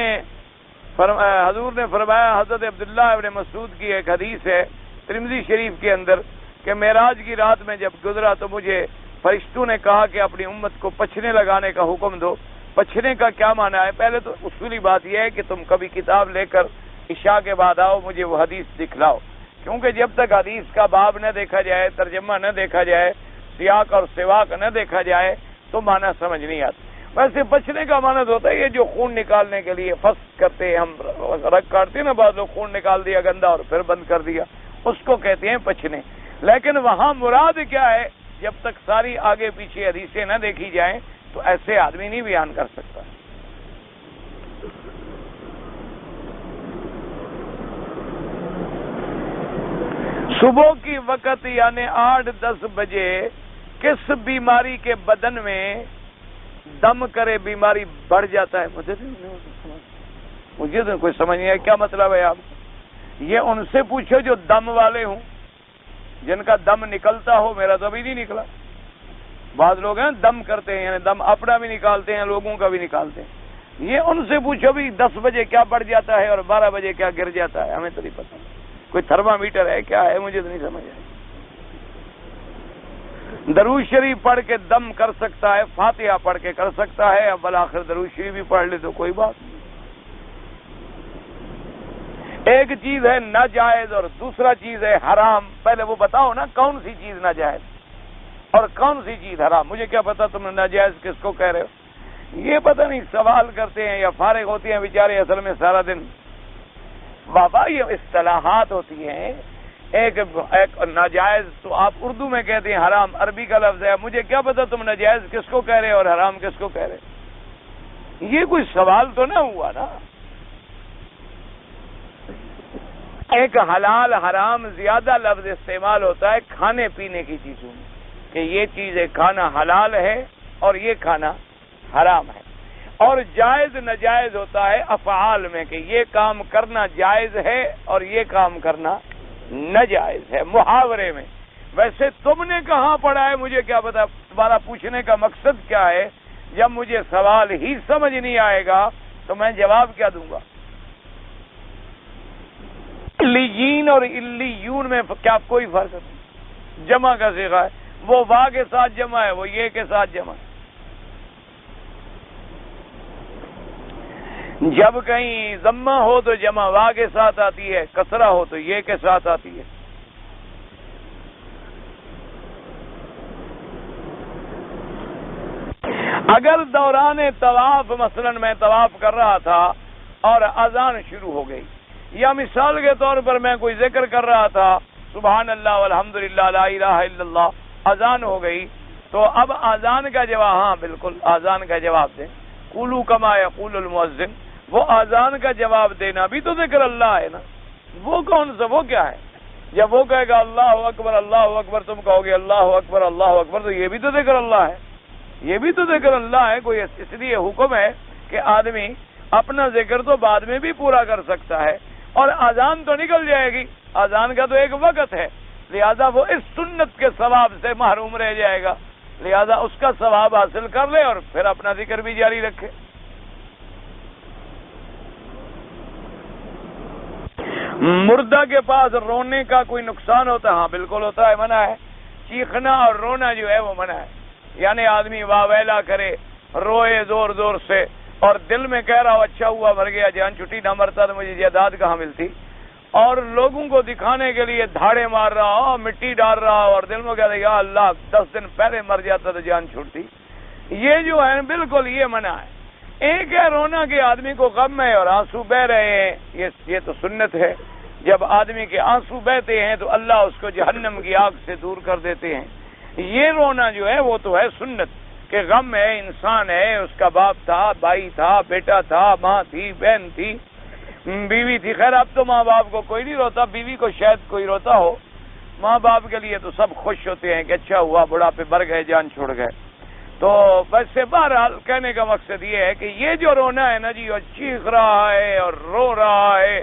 حضور نے فرمایا، حضرت عبداللہ ابن مسعود کی ایک حدیث ہے ترمذی شریف کے اندر کہ معراج کی رات میں جب گزرا تو مجھے فرشتوں نے کہا کہ اپنی امت کو پچھنے لگانے کا حکم دو. پچھنے کا کیا معنی ہے؟ پہلے تو اصولی بات یہ ہے کہ تم کبھی کتاب لے کر عشاء کے بعد آؤ، مجھے وہ حدیث دکھلاؤ، کیونکہ جب تک حدیث کا باب نہ دیکھا جائے، ترجمہ نہ دیکھا جائے، سیاق اور سواق نہ دیکھا جائے تو معنی سمجھ نہیں آتا. ویسے بچنے کا معنی ہوتا ہے یہ جو خون نکالنے کے لیے فسق کرتے ہیں، ہم رگ کاٹتے ہیں نا، بعض لوگ خون نکال دیا گندا اور پھر بند کر دیا، اس کو کہتے ہیں پچھنے. لیکن وہاں مراد کیا ہے؟ جب تک ساری آگے پیچھے حدیثیں نہ دیکھی جائیں تو ایسے آدمی نہیں بیان کر سکتا. صبح کی وقت یعنی 8-10 بجے کس بیماری کے بدن میں دم کرے بیماری بڑھ جاتا ہے؟ مجھے تو کوئی سمجھ نہیں آیا کیا مطلب ہے. آپ یہ ان سے پوچھو جو دم والے ہوں، جن کا دم نکلتا ہو. میرا تو ابھی نہیں نکلا. بعض لوگ ہیں دم کرتے ہیں، یعنی دم اپنا بھی نکالتے ہیں، لوگوں کا بھی نکالتے ہیں. یہ ان سے پوچھو بھی 10 بجے کیا بڑھ جاتا ہے اور 12 بجے کیا گر جاتا ہے. ہمیں تو نہیں پتا. کوئی تھرما میٹر ہے کیا ہے؟ مجھے تو نہیں سمجھ آئی. درود شریف پڑھ کے دم کر سکتا ہے، فاتحہ پڑھ کے کر سکتا ہے، اب بالآخر درود شریف بھی پڑھ لے تو کوئی بات نہیں. ایک چیز ہے ناجائز اور دوسرا چیز ہے حرام. پہلے وہ بتاؤ نا کون سی چیز ناجائز اور کون سی چیز حرام. مجھے کیا پتا تم ناجائز کس کو کہہ رہے ہو. یہ پتہ نہیں سوال کرتے ہیں یا فارغ ہوتے ہیں بیچارے اصل میں سارا دن. بابا یہ اصطلاحات ہوتی ہیں. ایک ناجائز تو آپ اردو میں کہتے ہیں، حرام عربی کا لفظ ہے. مجھے کیا پتا تم ناجائز کس کو کہہ رہے اور حرام کس کو کہہ رہے. یہ کوئی سوال تو نہ ہوا نا. ایک حلال حرام زیادہ لفظ استعمال ہوتا ہے کھانے پینے کی چیزوں میں کہ یہ چیز کھانا حلال ہے اور یہ کھانا حرام ہے. اور جائز ناجائز ہوتا ہے افعال میں کہ یہ کام کرنا جائز ہے اور یہ کام کرنا ناجائز ہے محاورے میں. ویسے تم نے کہاں پڑھا ہے مجھے کیا پتا. تمہارا پوچھنے کا مقصد کیا ہے؟ جب مجھے سوال ہی سمجھ نہیں آئے گا تو میں جواب کیا دوں گا. علیین اور علیون میں کیا کوئی فرق نہیں؟ جمع کا صیغہ ہے. وہ وا کے ساتھ جمع ہے، وہ یہ کے ساتھ جمع ہے. جب کہیں ضمہ ہو تو جمع وا کے ساتھ آتی ہے، کسرہ ہو تو یہ کے ساتھ آتی ہے۔ اگر دوران طواف مثلا میں طواف کر رہا تھا اور اذان شروع ہو گئی، یا مثال کے طور پر میں کوئی ذکر کر رہا تھا سبحان اللہ والحمدللہ لا الہ الا اللہ، اذان ہو گئی، تو اب اذان کا جواب، ہاں بالکل اذان کا جواب دیں، قولوا کما یقول المؤذن، وہ اذان کا جواب دینا بھی تو ذکر اللہ ہے نا۔ وہ کون سا، وہ کیا ہے؟ جب وہ کہے گا اللہ اکبر تم کہو گے اللہ اکبر، تو یہ بھی تو ذکر اللہ ہے، یہ بھی تو ذکر اللہ ہے۔ کوئی اس لیے حکم ہے کہ آدمی اپنا ذکر تو بعد میں بھی پورا کر سکتا ہے، اور اذان تو نکل جائے گی، اذان کا تو ایک وقت ہے، لہذا وہ اس سنت کے ثواب سے محروم رہ جائے گا، لہذا اس کا ثواب حاصل کر لے اور پھر اپنا ذکر بھی جاری رکھے۔ مردہ کے پاس رونے کا کوئی نقصان ہوتا ہے؟ ہاں بالکل ہوتا ہے، منع ہے۔ چیخنا اور رونا جو ہے وہ منع ہے، یعنی آدمی واہ ویلا کرے، روئے زور زور سے، اور دل میں کہہ رہا ہو اچھا ہوا مر گیا، جان چھٹی نہ مرتا تو مجھے جائیداد کہاں ملتی، اور لوگوں کو دکھانے کے لیے دھاڑے مار رہا ہو، مٹی ڈال رہا ہو، اور دل میں کہہ رہا یا اللہ 10 دن پہلے مر جاتا تو جان چھوٹتی، یہ جو ہے بالکل یہ منع ہے۔ ایک ہے رونا کہ آدمی کو غم ہے اور آنسو بہ رہے ہیں، یہ تو سنت ہے، جب آدمی کے آنسو بہتے ہیں تو اللہ اس کو جہنم کی آگ سے دور کر دیتے ہیں، یہ رونا جو ہے وہ تو ہے سنت، کہ غم ہے، انسان ہے، اس کا باپ تھا، بھائی تھا، بیٹا تھا، ماں تھی، بہن تھی، بیوی تھی، خیر اب تو ماں باپ کو کوئی نہیں روتا، بیوی کو شاید کوئی روتا ہو، ماں باپ کے لیے تو سب خوش ہوتے ہیں کہ اچھا ہوا بڑھاپے مر گئے، جان چھوڑ گئے۔ تو ویسے بہرحال کہنے کا مقصد یہ ہے کہ یہ جو رونا ہے نا جی، وہ چیخ رہا ہے اور رو رہا ہے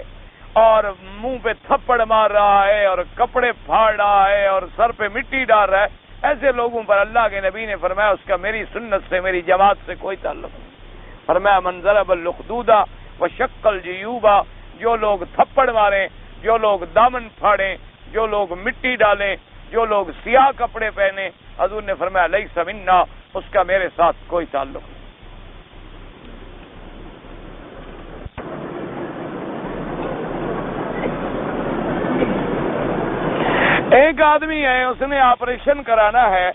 اور منہ پہ تھپڑ مار رہا ہے اور کپڑے پھاڑ رہا ہے اور سر پہ مٹی ڈال رہا ہے، ایسے لوگوں پر اللہ کے نبی نے فرمایا اس کا میری سنت سے، میری جماعت سے کوئی تعلق نہیں۔ فرمایا من ضرب الخدودا وشق الجیوبا، جو لوگ تھپڑ ماریں، جو لوگ دامن پھاڑیں، جو لوگ مٹی ڈالیں، جو لوگ سیاہ کپڑے پہنے، حضور نے فرمایا لیس منا، اس کا میرے ساتھ کوئی تعلق نہیں۔ ایک آدمی ہے، اس نے آپریشن کرانا ہے،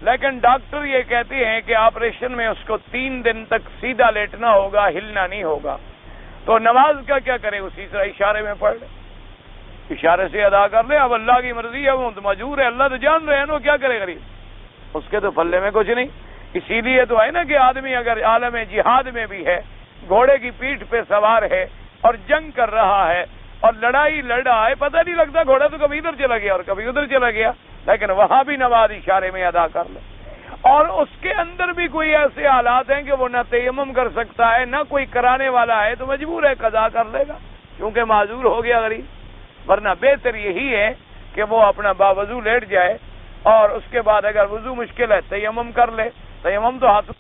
لیکن ڈاکٹر یہ کہتے ہیں کہ آپریشن میں اس کو 3 دن تک سیدھا لیٹنا ہوگا، ہلنا نہیں ہوگا، تو نماز کا کیا کرے؟ اسی طرح اشارے میں پڑھ لے، اشارے سے ادا کر لے، اب اللہ کی مرضی ہے، وہ تو مجبور ہے، اللہ تو جان رہے ہیں نا، کیا کرے غریب، اس کے تو پلے میں کچھ نہیں۔ اسی لیے تو ہے نا کہ آدمی اگر عالم جہاد میں بھی ہے، گھوڑے کی پیٹھ پہ سوار ہے اور جنگ کر رہا ہے اور لڑائی لڑ رہا ہے، پتہ نہیں لگتا گھوڑا تو کبھی ادھر چلا گیا اور کبھی ادھر چلا گیا، لیکن وہاں بھی نماز اشارے میں ادا کر لے۔ اور اس کے اندر بھی کوئی ایسے حالات ہیں کہ وہ نہ تیمم کر سکتا ہے، نہ کوئی کرانے والا ہے، تو مجبور ہے قضا کر لے گا، کیونکہ معذور ہو گیا غریب۔ ورنہ بہتر یہی ہے کہ وہ اپنا باوضو لیٹ جائے، اور اس کے بعد اگر وضو مشکل ہے تیمم کر لے، تیمم تو ہاتھ